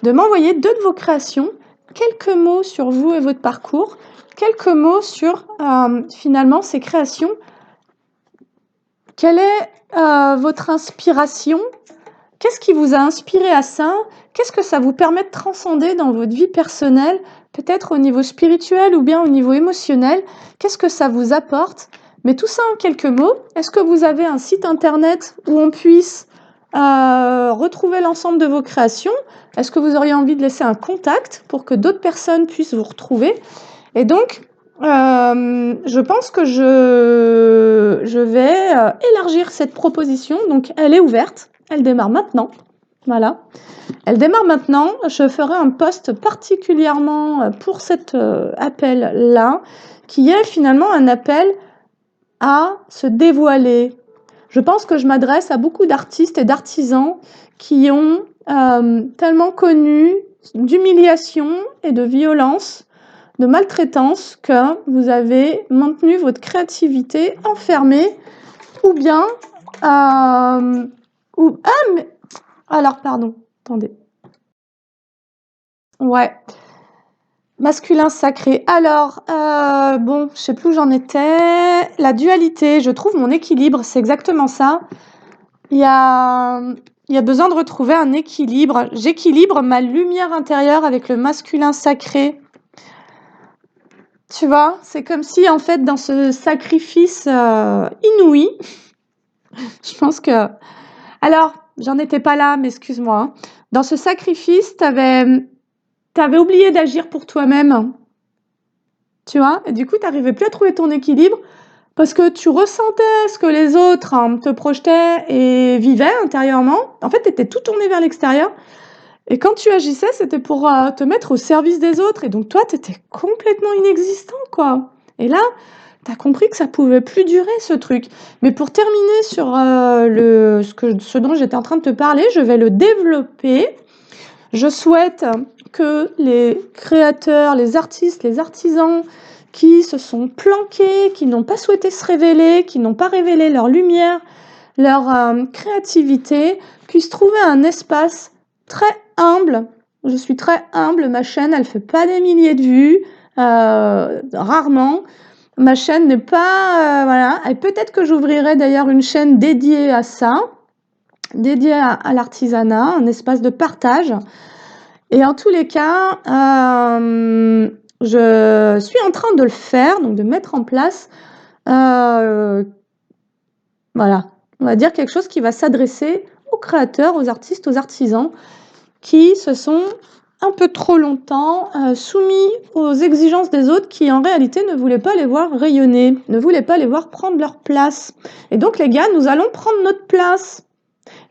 De m'envoyer 2 de vos créations, quelques mots sur vous et votre parcours, quelques mots sur finalement ces créations. Quelle est votre inspiration? Qu'est-ce qui vous a inspiré à ça? Qu'est-ce que ça vous permet de transcender dans votre vie personnelle, peut-être au niveau spirituel ou bien au niveau émotionnel? Qu'est-ce que ça vous apporte? Mais tout ça en quelques mots. Est-ce que vous avez un site internet où on puisse retrouver l'ensemble de vos créations? Est-ce que vous auriez envie de laisser un contact pour que d'autres personnes puissent vous retrouver? Et donc, je pense que je vais élargir cette proposition. Donc, elle est ouverte. Elle démarre maintenant. Voilà. Elle démarre maintenant. Je ferai un post particulièrement pour cet appel-là, qui est finalement un appel à se dévoiler. Je pense que je m'adresse à beaucoup d'artistes et d'artisans qui ont tellement connu d'humiliation et de violence de maltraitance que vous avez maintenu votre créativité enfermée ou bien... mais... Alors, pardon, attendez. Ouais. Masculin sacré. Alors, bon, je sais plus où j'en étais. La dualité, je trouve mon équilibre, c'est exactement ça. Il y a besoin de retrouver un équilibre. J'équilibre ma lumière intérieure avec le masculin sacré. Tu vois, c'est comme si, en fait, dans ce sacrifice inouï, je pense que... Alors, j'en étais pas là, mais excuse-moi. Hein. Dans ce sacrifice, t'avais oublié d'agir pour toi-même. Tu vois, et du coup, t'arrivais plus à trouver ton équilibre parce que tu ressentais ce que les autres te projetaient et vivaient intérieurement. En fait, t'étais tout tourné vers l'extérieur. Et quand tu agissais, c'était pour te mettre au service des autres. Et donc, toi, t'étais complètement inexistant, quoi. Et là, t'as compris que ça pouvait plus durer, ce truc. Mais pour terminer sur ce dont j'étais en train de te parler, je vais le développer. Je souhaite que les créateurs, les artistes, les artisans qui se sont planqués, qui n'ont pas souhaité se révéler, qui n'ont pas révélé leur lumière, leur créativité, puissent trouver un espace très humble. Je suis très humble, ma chaîne, elle fait pas des milliers de vues, rarement. Ma chaîne n'est pas... voilà. Et peut-être que j'ouvrirai d'ailleurs une chaîne dédiée à ça, dédiée à l'artisanat, un espace de partage. Et en tous les cas, je suis en train de le faire, donc de mettre en place, voilà, on va dire quelque chose qui va s'adresser aux créateurs, aux artistes, aux artisans qui se sont un peu trop longtemps soumis aux exigences des autres qui en réalité ne voulaient pas les voir rayonner, ne voulaient pas les voir prendre leur place. Et donc les gars, nous allons prendre notre place.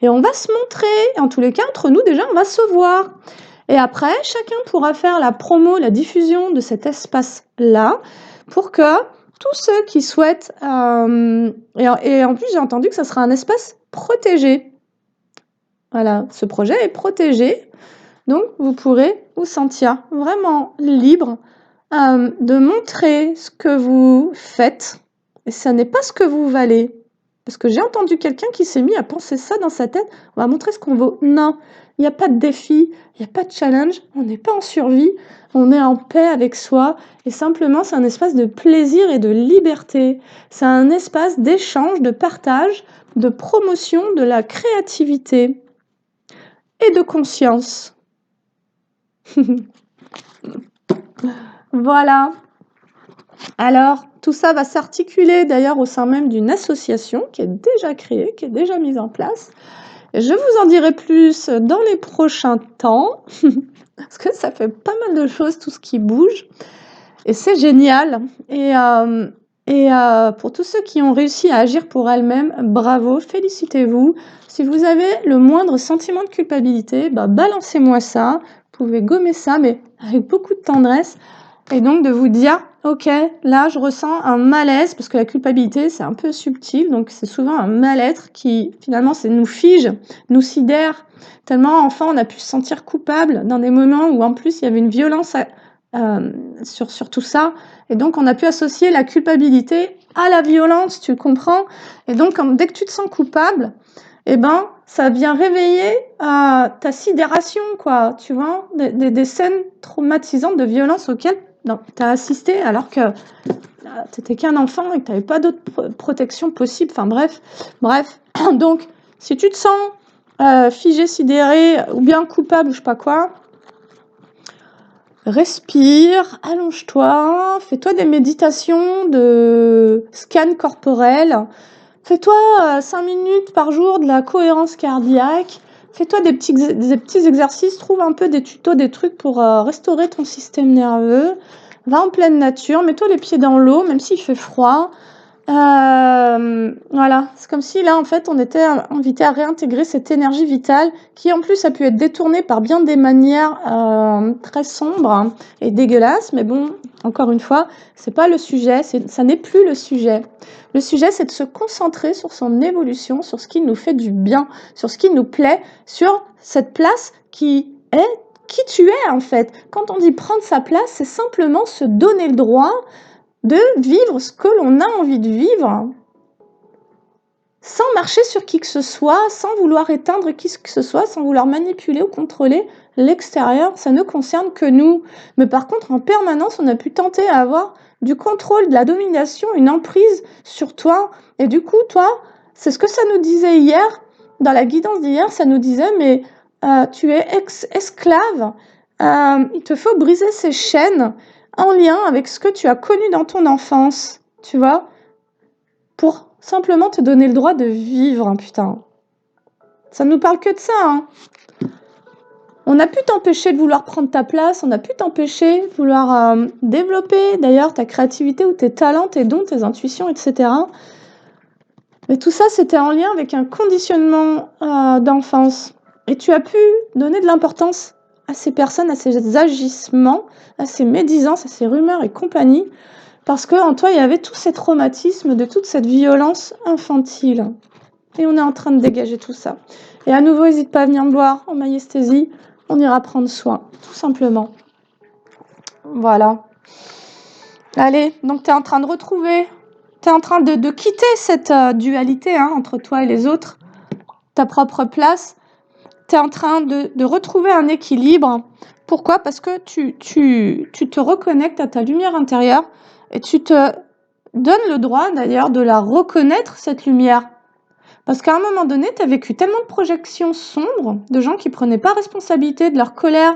Et on va se montrer, en tous les cas, entre nous déjà, on va se voir. Et après, chacun pourra faire la promo, la diffusion de cet espace-là pour que tous ceux qui souhaitent... et en plus, j'ai entendu que ça sera un espace protégé. Voilà, ce projet est protégé. Donc, vous pourrez vous sentir vraiment libre de montrer ce que vous faites. Et ça n'est pas ce que vous valez. Parce que j'ai entendu quelqu'un qui s'est mis à penser ça dans sa tête. On va montrer ce qu'on vaut. Non, il n'y a pas de défi, il n'y a pas de challenge. On n'est pas en survie. On est en paix avec soi. Et simplement, c'est un espace de plaisir et de liberté. C'est un espace d'échange, de partage, de promotion de la créativité et de conscience. Voilà. Alors, tout ça va s'articuler d'ailleurs au sein même d'une association qui est déjà créée, qui est déjà mise en place. Et je vous en dirai plus dans les prochains temps, parce que ça fait pas mal de choses, tout ce qui bouge. Et c'est génial. Et pour tous ceux qui ont réussi à agir pour elles-mêmes, bravo, félicitez-vous. Si vous avez le moindre sentiment de culpabilité, balancez-moi ça. Vous pouvez gommer ça, mais avec beaucoup de tendresse. Et donc de vous dire, ok, là je ressens un malaise, parce que la culpabilité c'est un peu subtil, donc c'est souvent un mal-être qui finalement nous fige, nous sidère, tellement enfant on a pu se sentir coupable dans des moments où en plus il y avait une violence sur tout ça, et donc on a pu associer la culpabilité à la violence, tu comprends? Et donc dès que tu te sens coupable, eh ben ça vient réveiller ta sidération, quoi, tu vois, des scènes traumatisantes de violence auxquelles tu as assisté alors que tu n'étais qu'un enfant et que tu n'avais pas d'autre protection possible. Enfin bref. Donc, si tu te sens figé, sidéré ou bien coupable ou je sais pas quoi, respire, allonge-toi, fais-toi des méditations de scan corporel. Fais-toi 5 minutes par jour de la cohérence cardiaque. Fais-toi des petits exercices, trouve un peu des tutos, des trucs pour restaurer ton système nerveux. Va en pleine nature, mets-toi les pieds dans l'eau, même s'il fait froid. Voilà, c'est comme si là, en fait, on était invité à réintégrer cette énergie vitale qui, en plus, a pu être détournée par bien des manières très sombres et dégueulasses. Mais bon, encore une fois, c'est pas le sujet, ça n'est plus le sujet. Le sujet, c'est de se concentrer sur son évolution, sur ce qui nous fait du bien, sur ce qui nous plaît, sur cette place qui est qui tu es en fait. Quand on dit prendre sa place, c'est simplement se donner le droit de vivre ce que l'on a envie de vivre, sans marcher sur qui que ce soit, sans vouloir éteindre qui que ce soit, sans vouloir manipuler ou contrôler l'extérieur. Ça ne concerne que nous. Mais par contre, en permanence, on a pu tenter à avoir du contrôle, de la domination, une emprise sur toi. Et du coup, toi, c'est ce que ça nous disait hier, dans la guidance d'hier, ça nous disait, mais tu es esclave, il te faut briser ces chaînes en lien avec ce que tu as connu dans ton enfance, tu vois, pour simplement te donner le droit de vivre, hein, putain. Ça nous parle que de ça, hein. On a pu t'empêcher de vouloir prendre ta place, on a pu t'empêcher de vouloir développer d'ailleurs ta créativité ou tes talents, tes dons, tes intuitions, etc. Mais tout ça, c'était en lien avec un conditionnement d'enfance. Et tu as pu donner de l'importance à ces personnes, à ces agissements, à ces médisances, à ces rumeurs et compagnie, parce qu'en toi, il y avait tous ces traumatismes de toute cette violence infantile. Et on est en train de dégager tout ça. Et à nouveau, n'hésite pas à venir me voir en maïesthésie. On ira prendre soin, tout simplement. Voilà. Allez, donc tu es en train de retrouver, tu es en train de quitter cette dualité entre toi et les autres, ta propre place. Tu es en train de retrouver un équilibre. Pourquoi? Parce que tu te reconnectes à ta lumière intérieure et tu te donnes le droit d'ailleurs de la reconnaître, cette lumière. Parce qu'à un moment donné, tu as vécu tellement de projections sombres, de gens qui ne prenaient pas responsabilité de leur colère,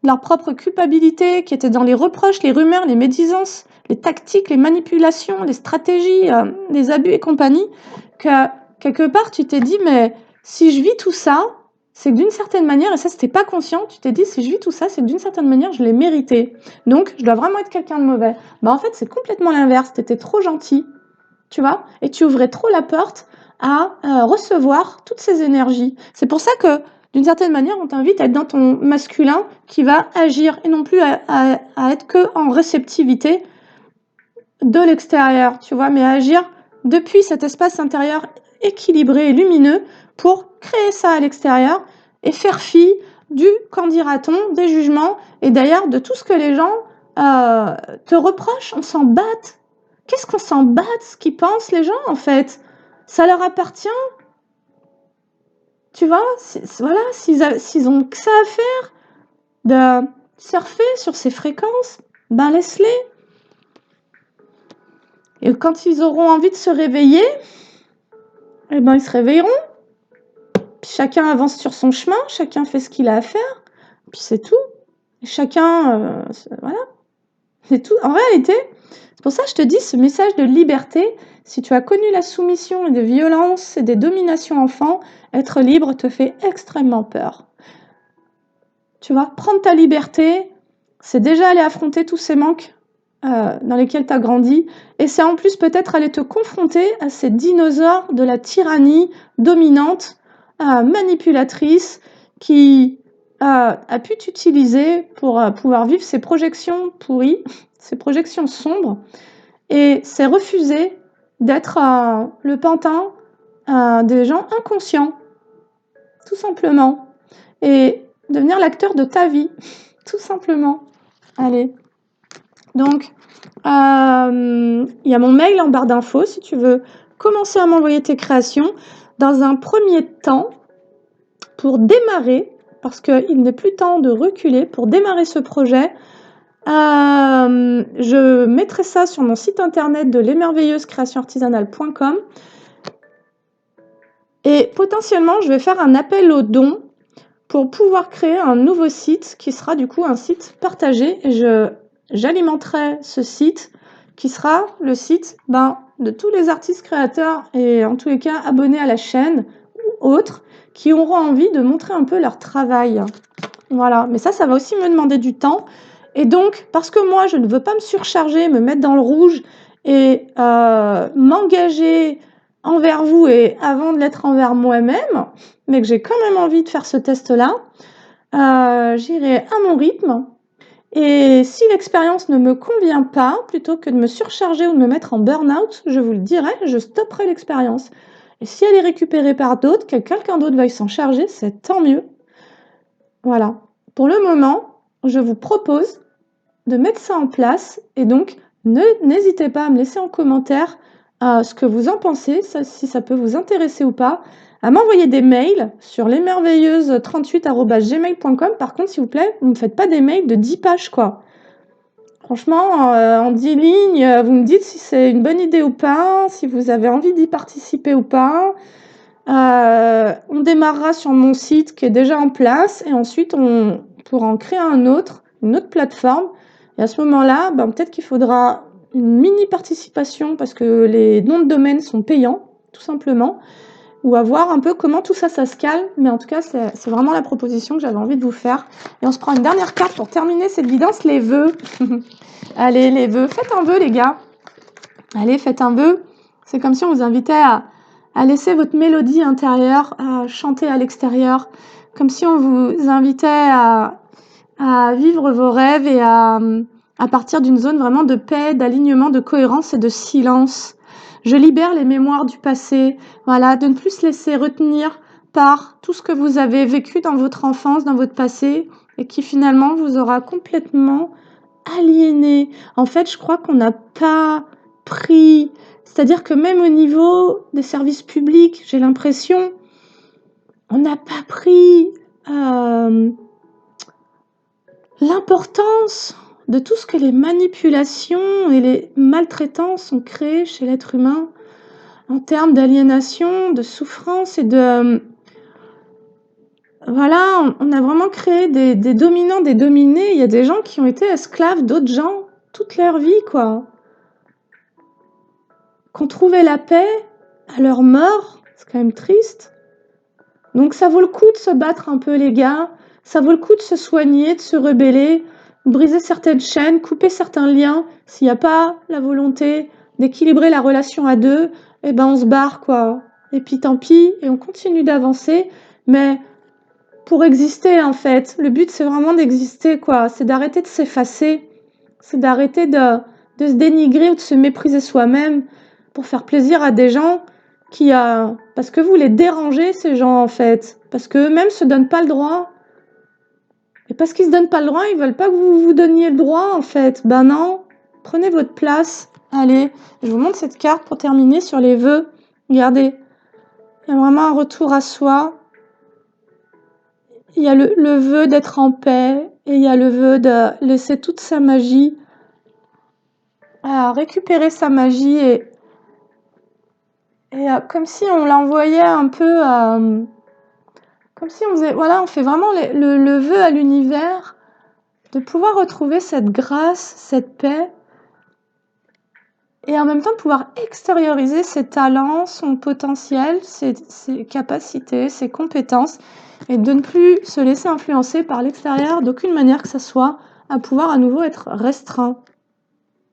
de leur propre culpabilité, qui étaient dans les reproches, les rumeurs, les médisances, les tactiques, les manipulations, les stratégies, les abus et compagnie, que quelque part tu t'es dit, mais si je vis tout ça, c'est que d'une certaine manière, et ça c'était pas conscient, tu t'es dit, si je vis tout ça, c'est que d'une certaine manière, je l'ai mérité. Donc, je dois vraiment être quelqu'un de mauvais. En fait, c'est complètement l'inverse, tu étais trop gentil, tu vois, et tu ouvrais trop la porte à recevoir toutes ces énergies. C'est pour ça que, d'une certaine manière, on t'invite à être dans ton masculin qui va agir et non plus à être que en réceptivité de l'extérieur, tu vois, mais à agir depuis cet espace intérieur équilibré et lumineux pour créer ça à l'extérieur et faire fi du qu'en dira-t-on, des jugements et d'ailleurs de tout ce que les gens te reprochent. On s'en batte. Qu'est-ce qu'on s'en bat de ce qu'ils pensent les gens en fait? Ça leur appartient. Tu vois, voilà, s'ils ont que ça à faire de surfer sur ces fréquences, ben laisse-les. Et quand ils auront envie de se réveiller, eh ben ils se réveilleront. Puis chacun avance sur son chemin, chacun fait ce qu'il a à faire, puis c'est tout. Et chacun, voilà, c'est tout. En réalité, c'est pour ça que je te dis, ce message de liberté, si tu as connu la soumission et des violences et des dominations enfants, être libre te fait extrêmement peur. Tu vois, prendre ta liberté, c'est déjà aller affronter tous ces manques dans lesquels tu as grandi, et c'est en plus peut-être aller te confronter à ces dinosaures de la tyrannie dominante, manipulatrice, qui a pu t'utiliser pour pouvoir vivre ces projections pourries, ces projections sombres, et c'est refuser d'être le pantin des gens inconscients, tout simplement, et devenir l'acteur de ta vie, tout simplement. Allez. Donc, il y a mon mail en barre d'infos si tu veux commencer à m'envoyer tes créations. Dans un premier temps, pour démarrer, parce qu'il n'est plus temps de reculer, pour démarrer ce projet, je mettrai ça sur mon site internet de l'émerveilleusecreationartisanale.com et potentiellement, je vais faire un appel aux dons pour pouvoir créer un nouveau site qui sera du coup un site partagé et j'alimenterai ce site qui sera le site de tous les artistes créateurs et en tous les cas abonnés à la chaîne ou autres qui auront envie de montrer un peu leur travail. Voilà, mais ça va aussi me demander du temps. Et donc, parce que moi, je ne veux pas me surcharger, me mettre dans le rouge et m'engager envers vous et avant de l'être envers moi-même, mais que j'ai quand même envie de faire ce test-là, j'irai à mon rythme. Et si l'expérience ne me convient pas, plutôt que de me surcharger ou de me mettre en burn-out, je vous le dirai, je stopperai l'expérience. Et si elle est récupérée par d'autres, que quelqu'un d'autre veuille s'en charger, c'est tant mieux. Voilà. pour le moment, je vous propose de mettre ça en place et donc n'hésitez pas à me laisser en commentaire ce que vous en pensez, si ça peut vous intéresser ou pas, à m'envoyer des mails sur lesmerveilleuses38@gmail.com. Par contre, s'il vous plaît, vous ne me faites pas des mails de 10 pages, quoi. Franchement, en 10 lignes, vous me dites si c'est une bonne idée ou pas, si vous avez envie d'y participer ou pas. On démarrera sur mon site qui est déjà en place et ensuite on pourra en créer une autre plateforme. Et à ce moment-là, peut-être qu'il faudra une mini participation parce que les noms de domaine sont payants, tout simplement, ou à voir un peu comment tout ça, ça se cale. Mais en tout cas, c'est vraiment la proposition que j'avais envie de vous faire. Et on se prend une dernière carte pour terminer cette guidance, les vœux. Allez, les vœux. Faites un vœu, les gars. Allez, faites un vœu. C'est comme si on vous invitait à laisser votre mélodie intérieure à chanter à l'extérieur, comme si on vous invitait à vivre vos rêves et à partir d'une zone vraiment de paix, d'alignement, de cohérence et de silence. Je libère les mémoires du passé, voilà, de ne plus se laisser retenir par tout ce que vous avez vécu dans votre enfance, dans votre passé, et qui finalement vous aura complètement aliéné. En fait, je crois qu'on n'a pas pris, c'est-à-dire que même au niveau des services publics, j'ai l'impression, on n'a pas pris l'importance de tout ce que les manipulations et les maltraitances ont créé chez l'être humain en termes d'aliénation, de souffrance et de... Voilà, on a vraiment créé des dominants, des dominés. Il y a des gens qui ont été esclaves d'autres gens toute leur vie, quoi. Qu'on trouvait la paix à leur mort, c'est quand même triste. Donc ça vaut le coup de se battre un peu, les gars. Ça vaut le coup de se soigner, de se rebeller, briser certaines chaînes, couper certains liens. S'il n'y a pas la volonté d'équilibrer la relation à deux, eh ben on se barre, quoi. Et puis tant pis, et on continue d'avancer. Mais pour exister, en fait, le but, c'est vraiment d'exister, quoi. C'est d'arrêter de s'effacer. C'est d'arrêter de se dénigrer ou de se mépriser soi-même pour faire plaisir à des gens qui... parce que vous les dérangez, ces gens, en fait. Parce qu'eux-mêmes ne se donnent pas le droit. Et parce qu'ils ne se donnent pas le droit, ils ne veulent pas que vous vous donniez le droit, en fait. Ben non, prenez votre place. Allez, je vous montre cette carte pour terminer sur les vœux. Regardez, il y a vraiment un retour à soi. Il y a le vœu d'être en paix et il y a le vœu de laisser toute sa magie, récupérer sa magie et comme si on l'envoyait un peu, comme si on faisait, voilà, on fait vraiment le vœu à l'univers de pouvoir retrouver cette grâce, cette paix et en même temps de pouvoir extérioriser ses talents, son potentiel, ses capacités, ses compétences et de ne plus se laisser influencer par l'extérieur d'aucune manière que ce soit, à pouvoir à nouveau être restreint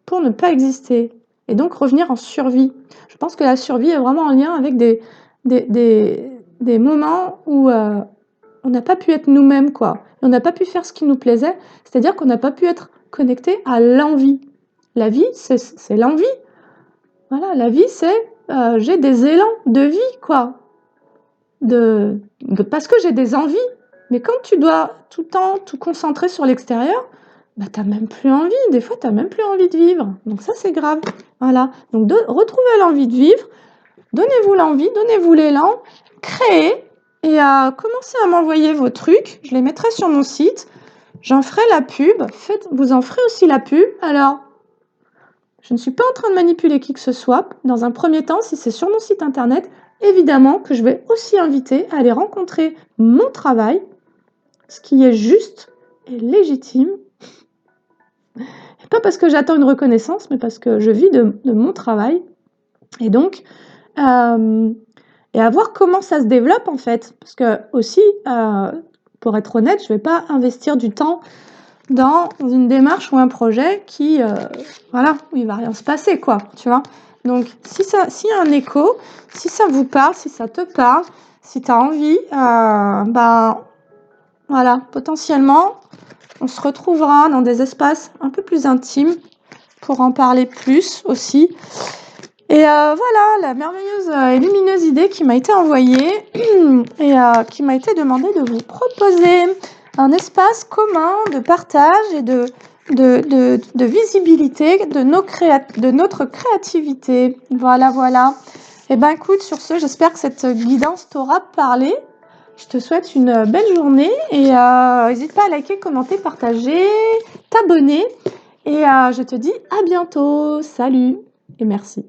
pour ne pas exister et donc revenir en survie. Je pense que la survie est vraiment en lien avec des moments où on n'a pas pu être nous-mêmes, quoi. On n'a pas pu faire ce qui nous plaisait, c'est-à-dire qu'on n'a pas pu être connecté à l'envie. La vie, c'est l'envie. Voilà, la vie, c'est j'ai des élans de vie, quoi. Parce que j'ai des envies. Mais quand tu dois tout le temps tout concentrer sur l'extérieur, t'as même plus envie. Des fois, t'as même plus envie de vivre. Donc ça, c'est grave. Voilà. Donc retrouvez l'envie de vivre. Donnez-vous l'envie, donnez-vous l'élan. Créez et commencez à m'envoyer vos trucs. Je les mettrai sur mon site. J'en ferai la pub. Vous en ferez aussi la pub. Alors, je ne suis pas en train de manipuler qui que ce soit. Dans un premier temps, si c'est sur mon site internet, évidemment que je vais aussi inviter à aller rencontrer mon travail, ce qui est juste et légitime. Et pas parce que j'attends une reconnaissance, mais parce que je vis de mon travail. Et donc, et à voir comment ça se développe en fait. Parce que aussi, pour être honnête, je ne vais pas investir du temps dans une démarche ou un projet qui, voilà, où il ne va rien se passer, quoi, tu vois. Donc, s'il y a un écho, si ça vous parle, si ça te parle, si tu as envie, voilà, potentiellement, on se retrouvera dans des espaces un peu plus intimes pour en parler plus aussi. Et voilà, la merveilleuse et lumineuse idée qui m'a été envoyée et qui m'a été demandée de vous proposer. un espace commun de partage et de visibilité de notre créativité. Voilà, voilà. Et ben écoute, sur ce, j'espère que cette guidance t'aura parlé. Je te souhaite une belle journée et n'hésite pas à liker, commenter, partager, t'abonner. Et je te dis à bientôt. Salut et merci.